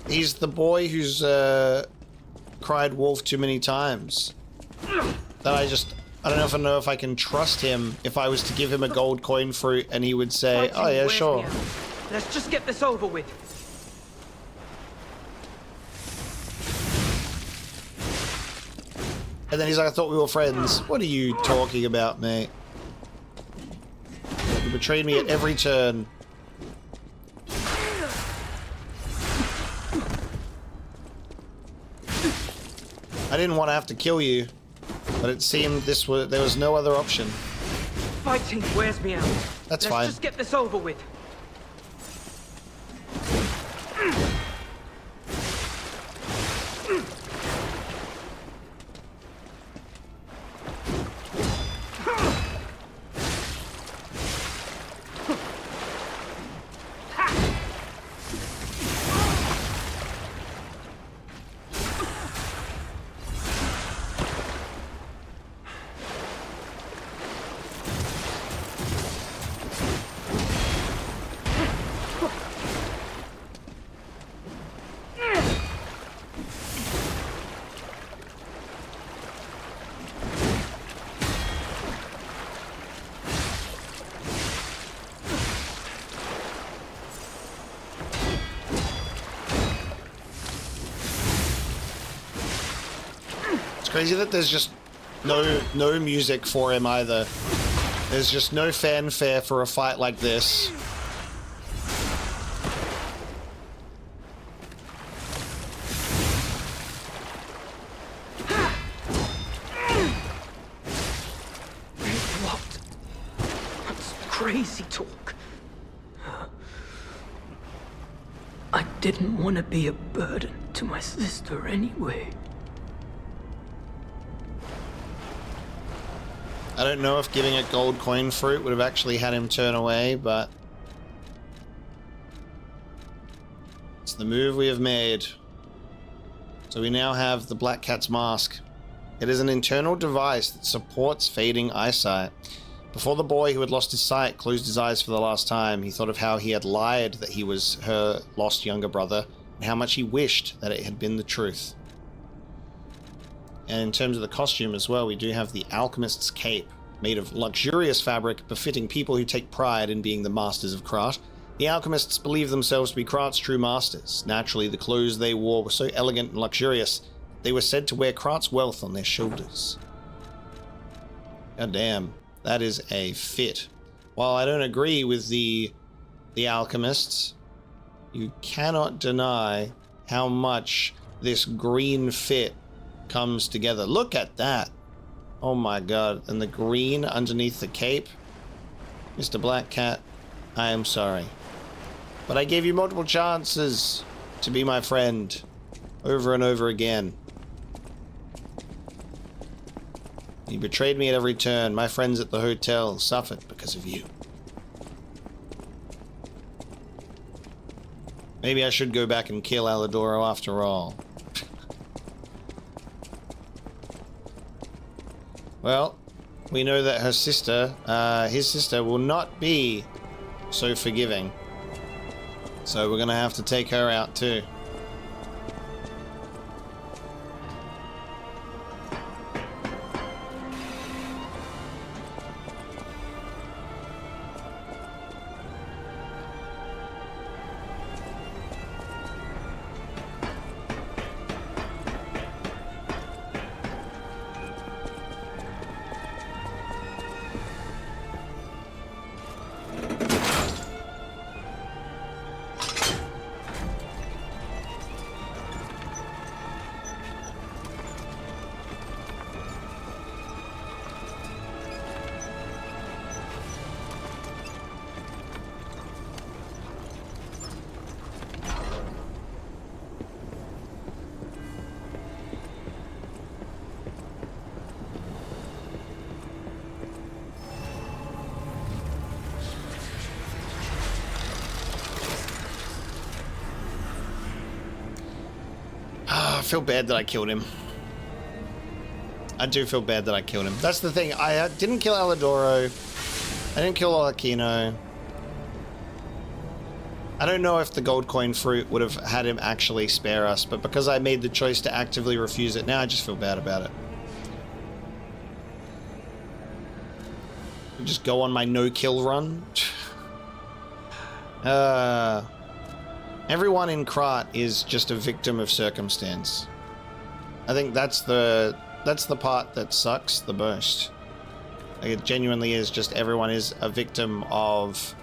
He's the boy who's cried wolf too many times. That I don't know if I can trust him if I was to give him a gold coin fruit and he would say, oh yeah, sure. Let's just get this over with. And then he's like, I thought we were friends. What are you talking about, mate? You betrayed me at every turn. I didn't want to have to kill you, but it seemed there was no other option. Fighting wears me out. That's fine. Let's just get this over with. Crazy that there's just no music for him either. There's just no fanfare for a fight like this. What? That's crazy talk. I didn't want to be a burden to my sister anyway. I don't know if giving a gold coin fruit would have actually had him turn away, but it's the move we have made. So we now have the Black Cat's mask. It is an internal device that supports fading eyesight. Before the boy who had lost his sight closed his eyes for the last time, he thought of how he had lied that he was her lost younger brother, and how much he wished that it had been the truth. And in terms of the costume as well, we do have the alchemist's cape, made of luxurious fabric befitting people who take pride in being the masters of craft. The alchemists believed themselves to be craft's true masters. Naturally, the clothes they wore were so elegant and luxurious they were said to wear Krat's wealth on their shoulders. God damn, that is a fit. While I don't agree with the alchemists, you cannot deny how much this green fit comes together. Look at that. Oh my god. And the green underneath the cape. Mr. Black Cat, I am sorry. But I gave you multiple chances to be my friend over and over again. You betrayed me at every turn. My friends at the hotel suffered because of you. Maybe I should go back and kill Alidoro after all. Well, we know that her sister, his sister, will not be so forgiving. So we're gonna have to take her out too. I feel bad that I killed him. I do feel bad that I killed him. That's the thing. I didn't kill Alidoro. I didn't kill Aquino. I don't know if the gold coin fruit would have had him actually spare us, but because I made the choice to actively refuse it, now I just feel bad about it. Just go on my no-kill run. Everyone in Krat is just a victim of circumstance. I think that's the part that sucks the most. Like, it genuinely is just everyone is a victim of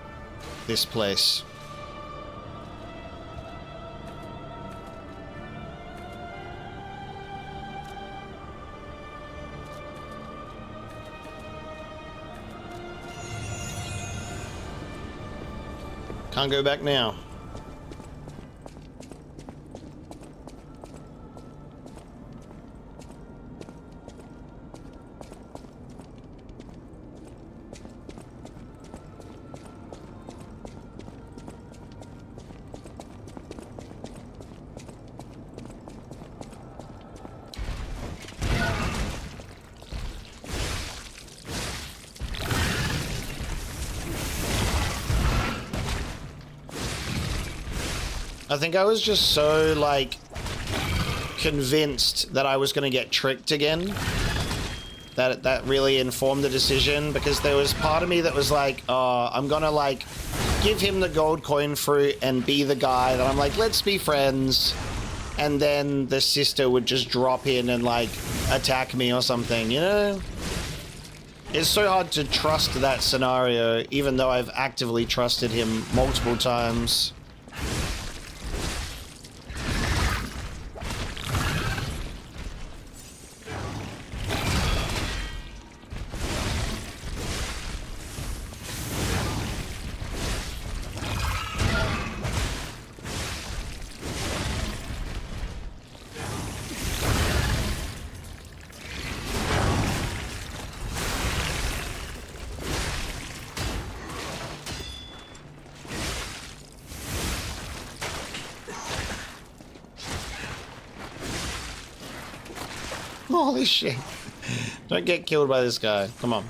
this place. Can't go back now. I think I was just so, like, convinced that I was going to get tricked again. That really informed the decision, because there was part of me that was like, oh, I'm going to, like, give him the gold coin fruit and be the guy that I'm like, let's be friends. And then the sister would just drop in and, like, attack me or something, you know? It's so hard to trust that scenario, even though I've actively trusted him multiple times. Holy shit. Don't get killed by this guy. Come on.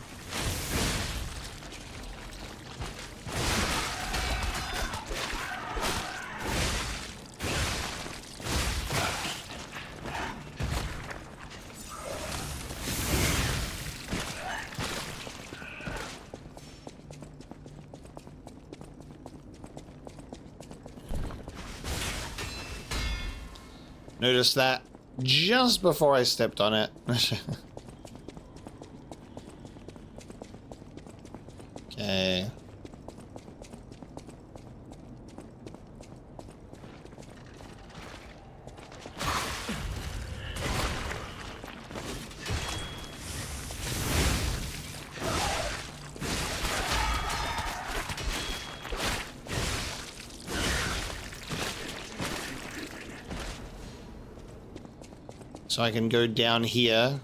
Notice that just before I stepped on it. Okay. So I can go down here,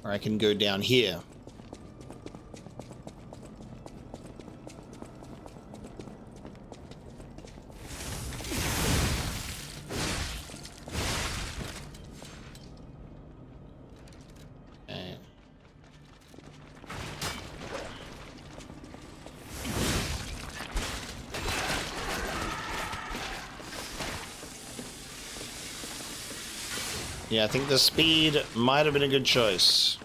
or I can go down here. Okay. Yeah, I think the speed might have been a good choice.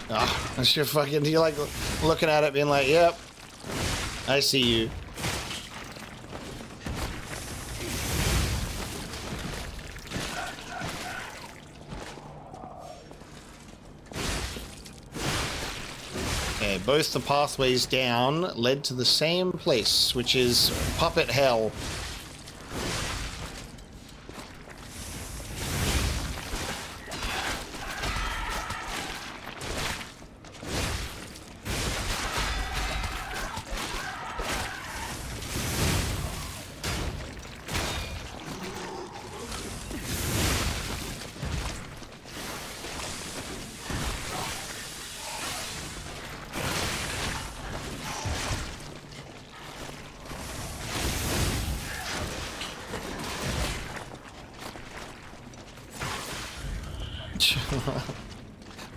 Oh, that's your fucking, you like looking at it being like, yep, I see you. Okay, both the pathways down led to the same place, which is Puppet Hell.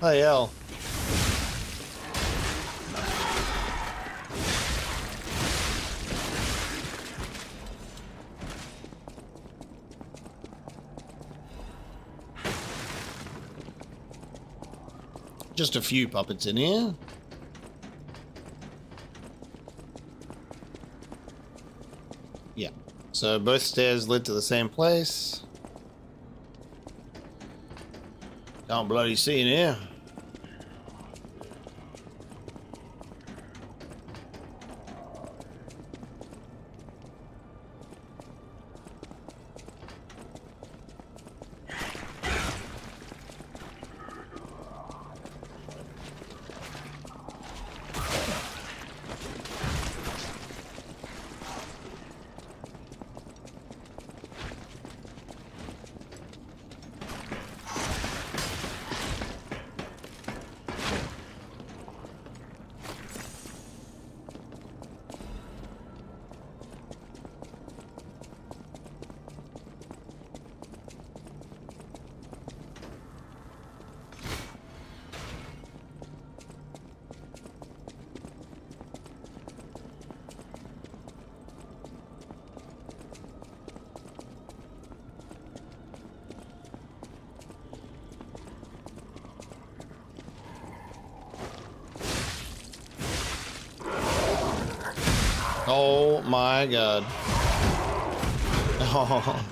Oh, hell. Just a few puppets in here. Yeah. So both stairs led to the same place. Can't bloody see in here. Oh my god. Oh.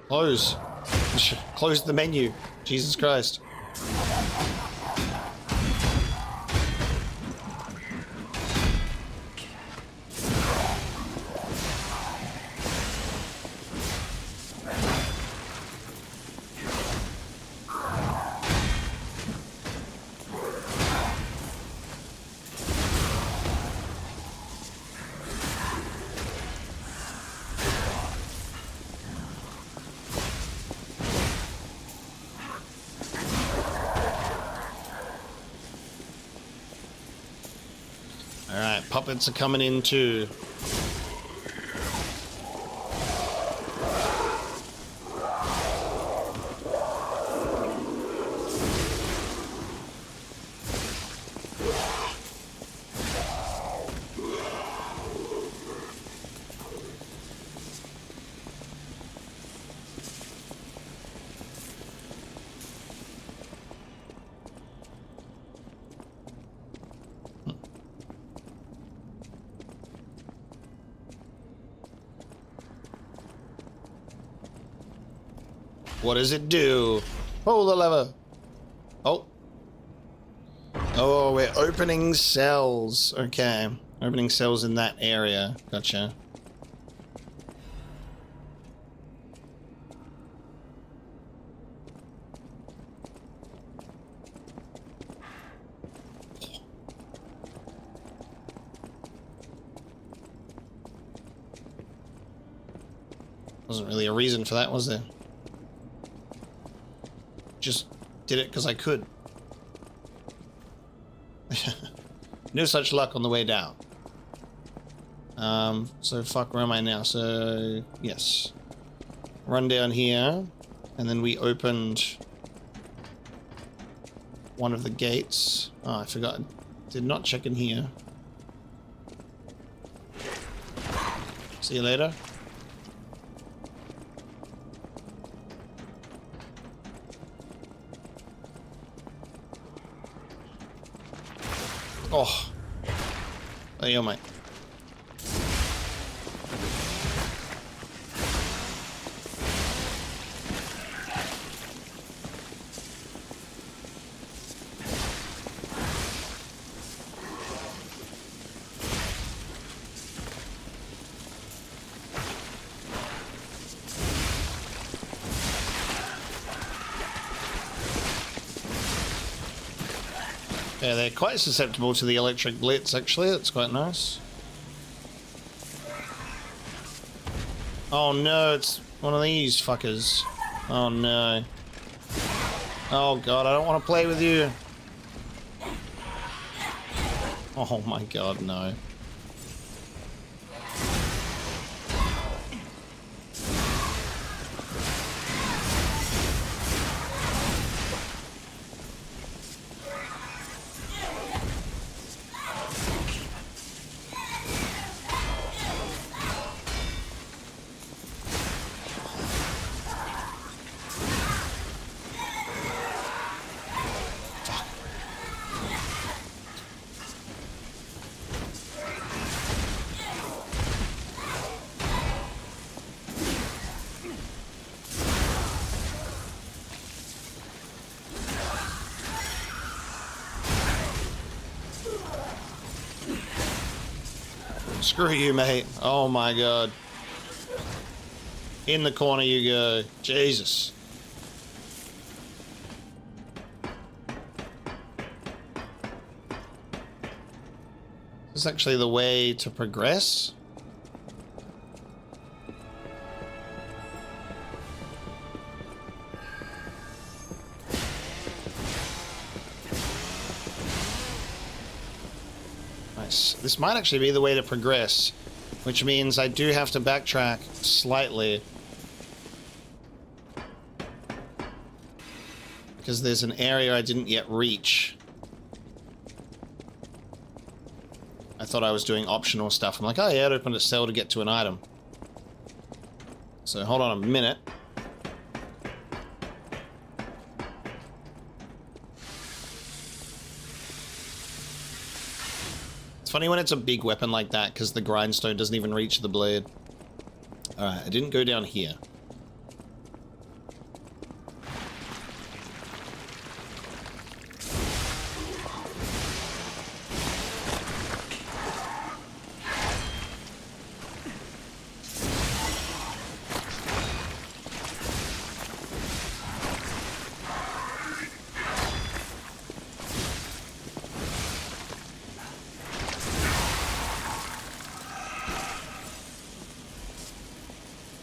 Close. Close the menu. Jesus Christ. Alright, puppets are coming in too. What does it do? Pull the lever. Oh. Oh, we're opening cells. Okay. Opening cells in that area. Gotcha. Wasn't really a reason for that, was there? Just did it because I could. No such luck on the way down. So fuck, where am I now? So, yes. Run down here. And then we opened one of the gates. Oh, I forgot. Did not check in here. See you later. Oh. There you go, mate. Yeah, they're quite susceptible to the electric blitz, actually. That's quite nice. Oh no, it's one of these fuckers. Oh no. Oh god, I don't want to play with you. Oh my god, no. Screw you, mate. Oh my god. In the corner you go. Jesus. This is actually the way to progress. This might actually be the way to progress, which means I do have to backtrack slightly. Because there's an area I didn't yet reach. I thought I was doing optional stuff. I'm like, oh yeah, it opened a cell to get to an item. So hold on a minute. funny when it's a big weapon like that because the grindstone doesn't even reach the blade. Alright, I didn't go down here.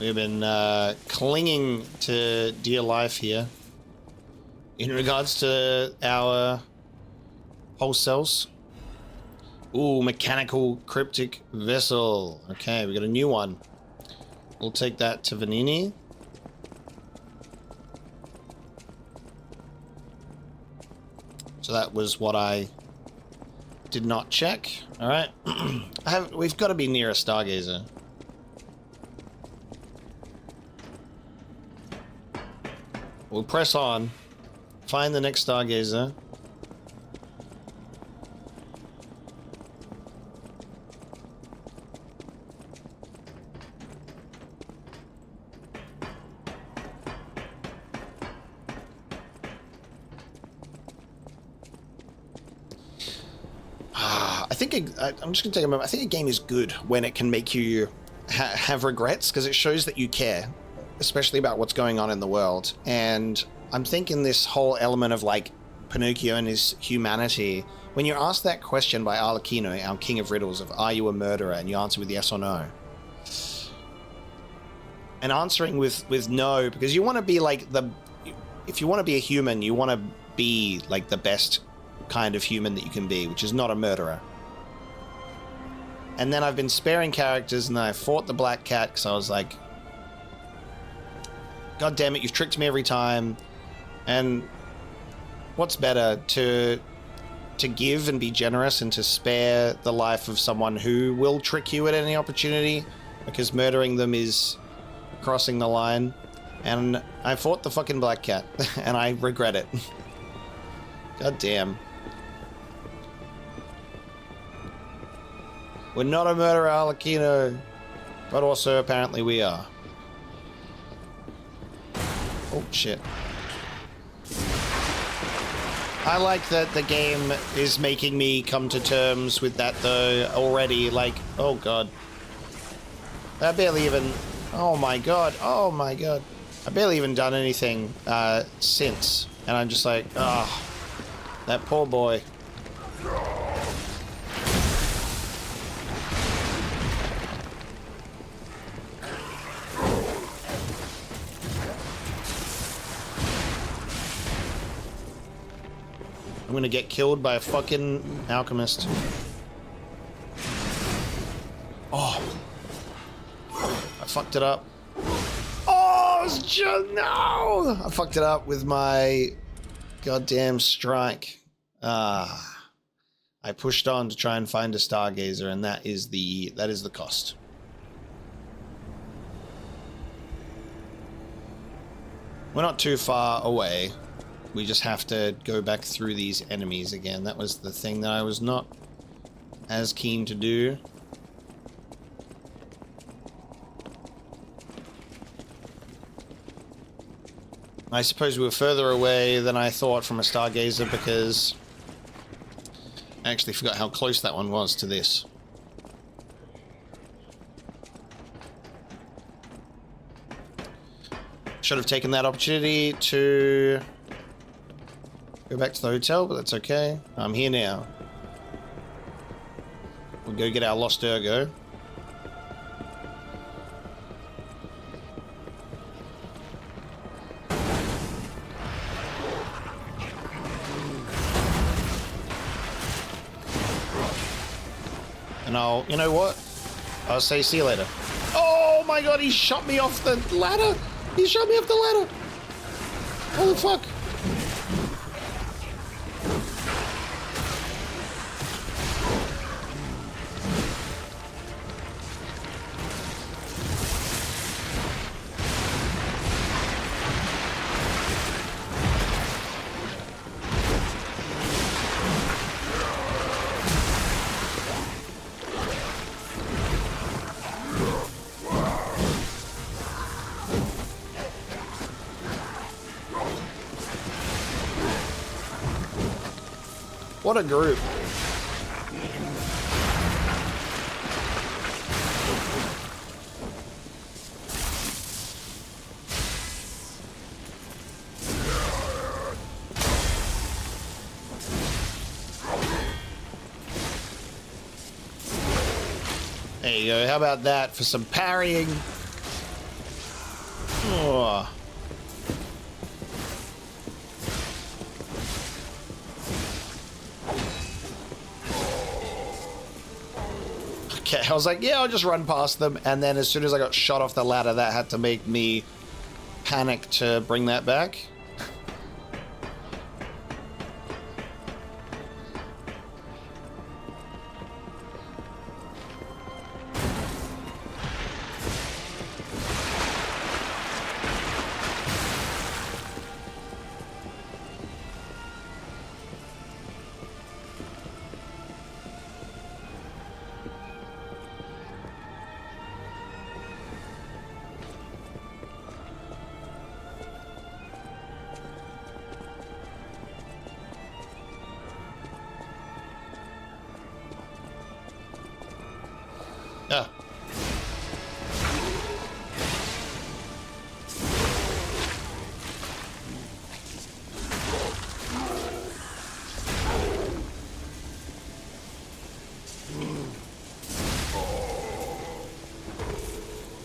We've been clinging to dear life here in regards to our wholesales. Ooh, mechanical cryptic vessel. Okay, we got a new one. We'll take that to Vanini. So that was what I did not check. All right, we've got to be near a Stargazer. We'll press on, find the next Stargazer. I'm just gonna take a moment. I think a game is good when it can make you have regrets, because it shows that you care, especially about what's going on in the world. And I'm thinking this whole element of like Pinocchio and his humanity, when you're asked that question by Arlecchino, our king of riddles, of are you a murderer, and you answer with yes or no, and answering with no, because you want to be like if you want to be a human, you want to be like the best kind of human that you can be, which is not a murderer. And then I've been sparing characters, and then I fought the Black Cat because I was like, God damn it, you've tricked me every time. And what's better, to give and be generous and to spare the life of someone who will trick you at any opportunity, because murdering them is crossing the line. And I fought the fucking Black Cat, and I regret it. God damn. We're not a murderer, Arlecchino, but also apparently we are. Oh, shit. I like that the game is making me come to terms with that, though, already. Like, oh, God. I barely even... Oh, my God. Oh, my God. I barely even done anything since. And I'm just like, oh, that poor boy. I'm gonna get killed by a fucking alchemist. Oh. I fucked it up. Oh, it's just, no! I fucked it up with my goddamn strike. I pushed on to try and find a Stargazer, and that is the cost. We're not too far away. We just have to go back through these enemies again. That was the thing that I was not as keen to do. I suppose we were further away than I thought from a Stargazer, because I actually forgot how close that one was to this. Should have taken that opportunity to go back to the hotel, but that's okay. I'm here now. We'll go get our lost Ergo. And I'll, you know what? I'll say see you later. Oh my God, he shot me off the ladder! He shot me off the ladder! Holy fuck! What a group. There you go. How about that for some parrying? Oh. Okay, I was like, yeah, I'll just run past them. And then as soon as I got shot off the ladder, that had to make me panic to bring that back. Yeah.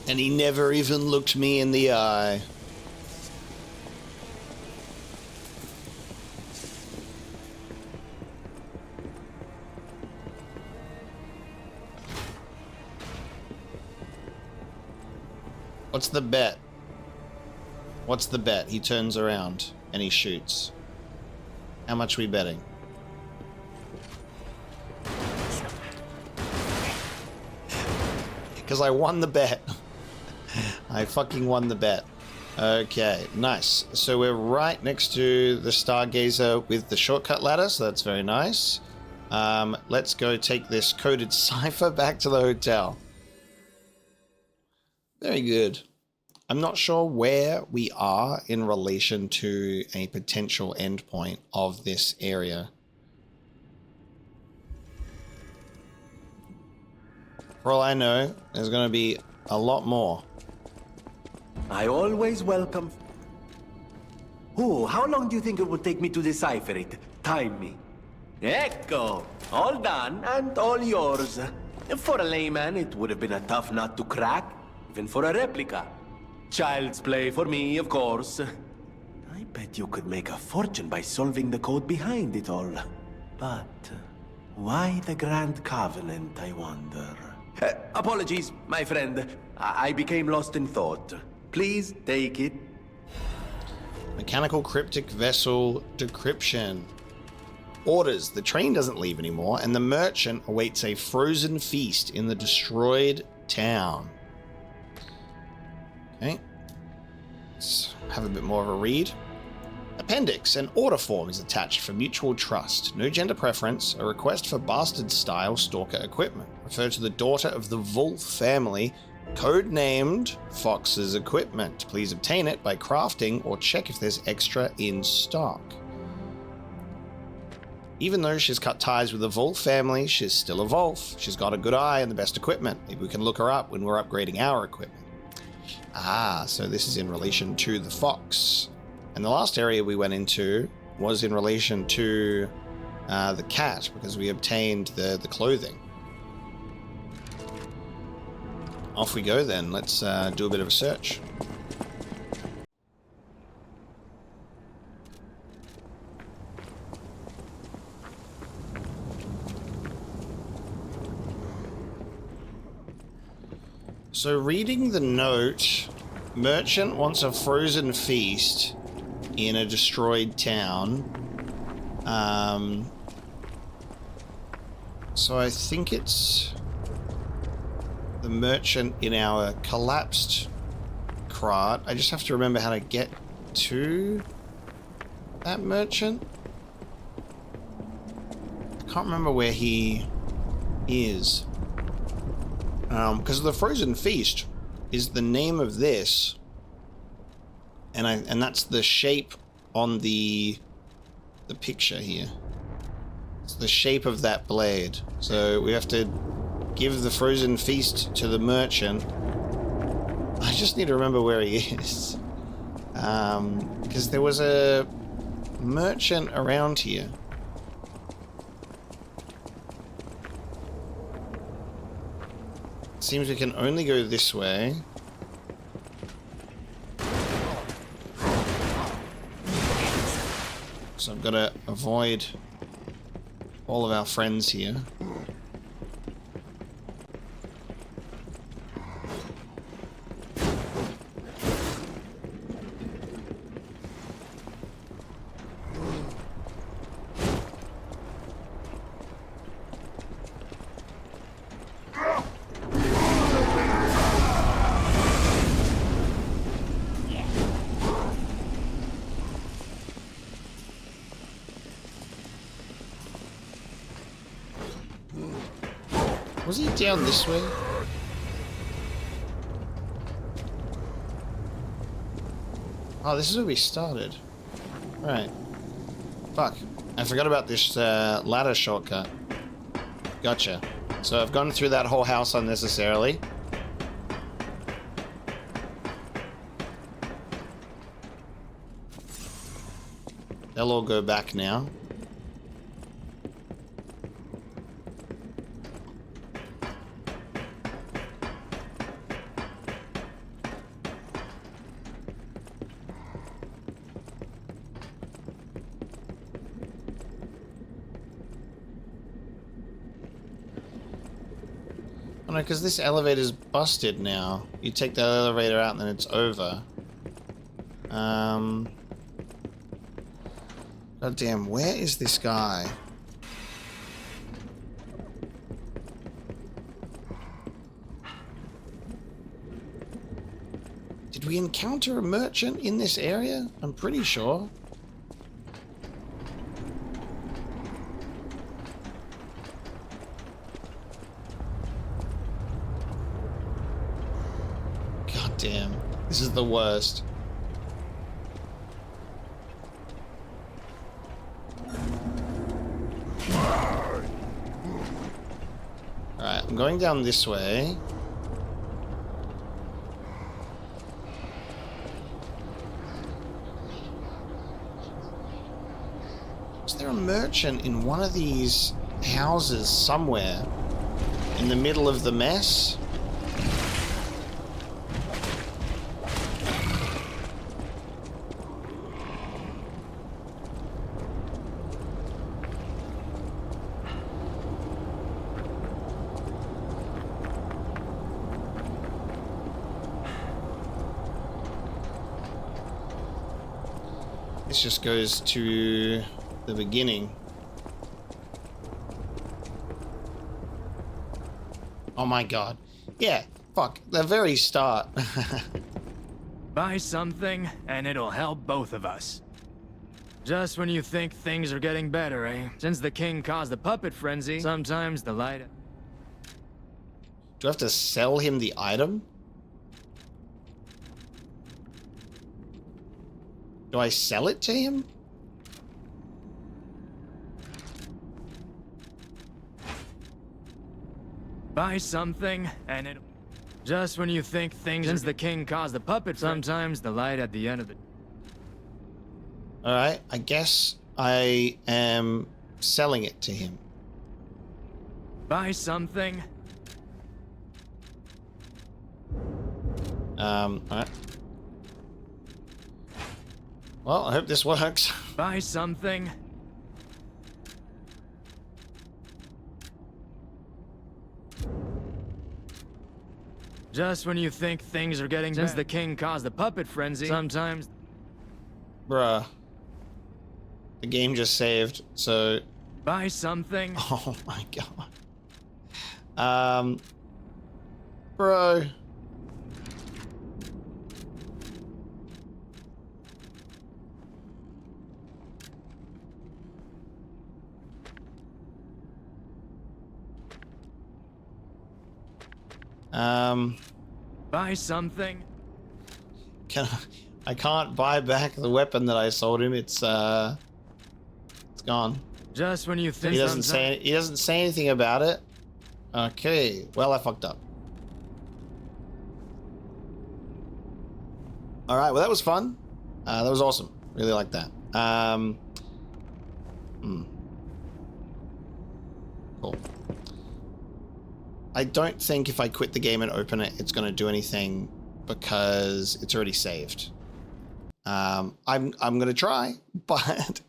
And he never even looked me in the eye. What's the bet? What's the bet? He turns around and he shoots. How much are we betting? Because I won the bet. I fucking won the bet. Okay, nice. So we're right next to the Stargazer with the shortcut ladder, so that's very nice. Let's go take this coded cipher back to the hotel. Very good. I'm not sure where we are in relation to a potential endpoint of this area. For all I know, there's going to be a lot more. I always welcome... Oh, how long do you think it will take me to decipher it? Time me. Ecco! All done and all yours. For a layman, it would have been a tough nut to crack, even for a replica. Child's play for me, of course. I bet you could make a fortune by solving the code behind it all. But why the Grand Covenant, I wonder? Apologies, my friend. I became lost in thought. Please take it. Mechanical cryptic vessel decryption. Orders. The train doesn't leave anymore, and the merchant awaits a frozen feast in the destroyed town. Okay. Let's have a bit more of a read. Appendix. An order form is attached for mutual trust. No gender preference. A request for bastard-style stalker equipment. Refer to the daughter of the Wolf family, codenamed Fox's equipment. Please obtain it by crafting or check if there's extra in stock. Even though she's cut ties with the Wolf family, she's still a Wolf. She's got a good eye and the best equipment. Maybe we can look her up when we're upgrading our equipment. Ah, so this is in relation to the Fox. And the last area we went into was in relation to the cat, because we obtained the clothing. Off we go then. Let's do a bit of a search. So reading the note, merchant wants a frozen feast in a destroyed town. So I think it's the merchant in our collapsed cart. I just have to remember how to get to that merchant. I can't remember where he is. Because the frozen feast is the name of this, and that's the shape on the picture here. the shape of that blade. So we have to give the frozen feast to the merchant. I just need to remember where he is. Because there was a merchant around here. Seems we can only go this way. So I've got to avoid all of our friends here. Was he down this way? Oh, this is where we started. Right. Fuck. I forgot about this ladder shortcut. Gotcha. So I've gone through that whole house unnecessarily. They'll all go back now. No, because this elevator's busted now. You take the elevator out and then it's over. God damn, where is this guy? Did we encounter a merchant in this area? I'm pretty sure. Damn, this is the worst. Alright, I'm going down this way. Is there a merchant in one of these houses somewhere in the middle of the mess? This just goes to the beginning. Oh my god. Yeah, fuck, the very start. Buy something, and it'll help both of us. Just when you think things are getting better, eh? Since the king caused the puppet frenzy, sometimes the light... Do I have to sell him the item? Do I sell it to him? Buy something, and it... Just when you think things... Since the king caused the puppet, sometimes the light at the end of it... Alright, I guess I am selling it to him. Buy something. Alright. Well, I hope this works. Buy something. Just when you think things are getting better. Since the king caused the puppet frenzy, sometimes... Bruh. The game just saved, so... Buy something. Oh my god. Bro. Buy something. I can't buy back the weapon that I sold him. It's gone. Just when you think he doesn't say anything about it. Okay, well, I fucked up. All right, well, that was fun. That was awesome. Really like that. Cool. I don't think if I quit the game and open it, it's going to do anything because it's already saved. I'm going to try, but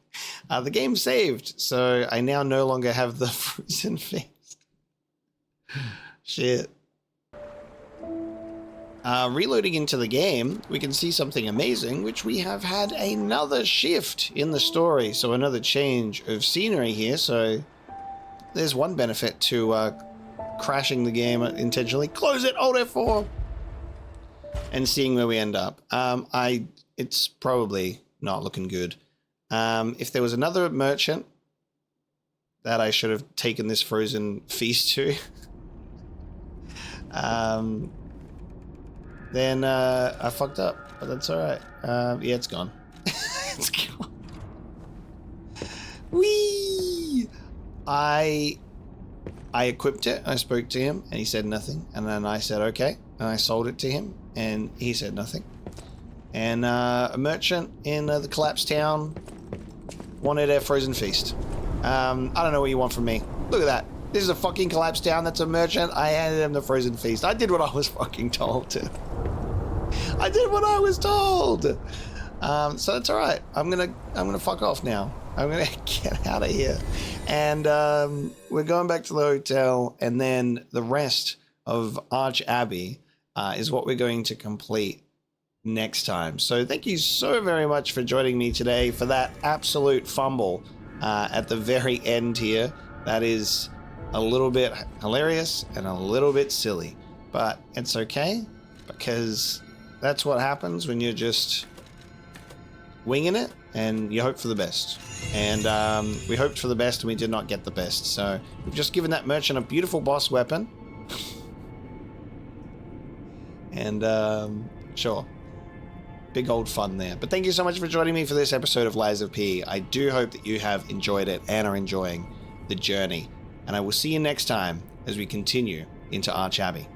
the game's saved, so I now no longer have the frozen face. Shit. Reloading into the game, we can see something amazing, which we have had another shift in the story, so another change of scenery here. So there's one benefit to crashing the game intentionally. Close it, Alt F4, and seeing where we end up. It's probably not looking good. If there was another merchant that I should have taken this frozen feast to, then I fucked up, but that's all right. Yeah, it's gone. It's gone. Whee! I equipped it. I spoke to him, and he said nothing. And then I said okay, and I sold it to him, and he said nothing. And a merchant in the collapsed town wanted a frozen feast. I don't know what you want from me. Look at that. This is a fucking collapsed town. That's a merchant. I handed him the frozen feast. I did what I was fucking told to. I did what I was told. So that's all right. I'm gonna fuck off now. I'm gonna get out of here. And we're going back to the hotel, and then the rest of Arche Abbey is what we're going to complete next time. So thank you so very much for joining me today for that absolute fumble at the very end here. That is a little bit hilarious and a little bit silly, but it's okay because that's what happens when you're just winging it and you hope for the best. And we hoped for the best and we did not get the best. So we've just given that merchant a beautiful boss weapon. And sure. Big old fun there. But thank you so much for joining me for this episode of Lies of P. I do hope that you have enjoyed it and are enjoying the journey. And I will see you next time as we continue into Arche Abbey.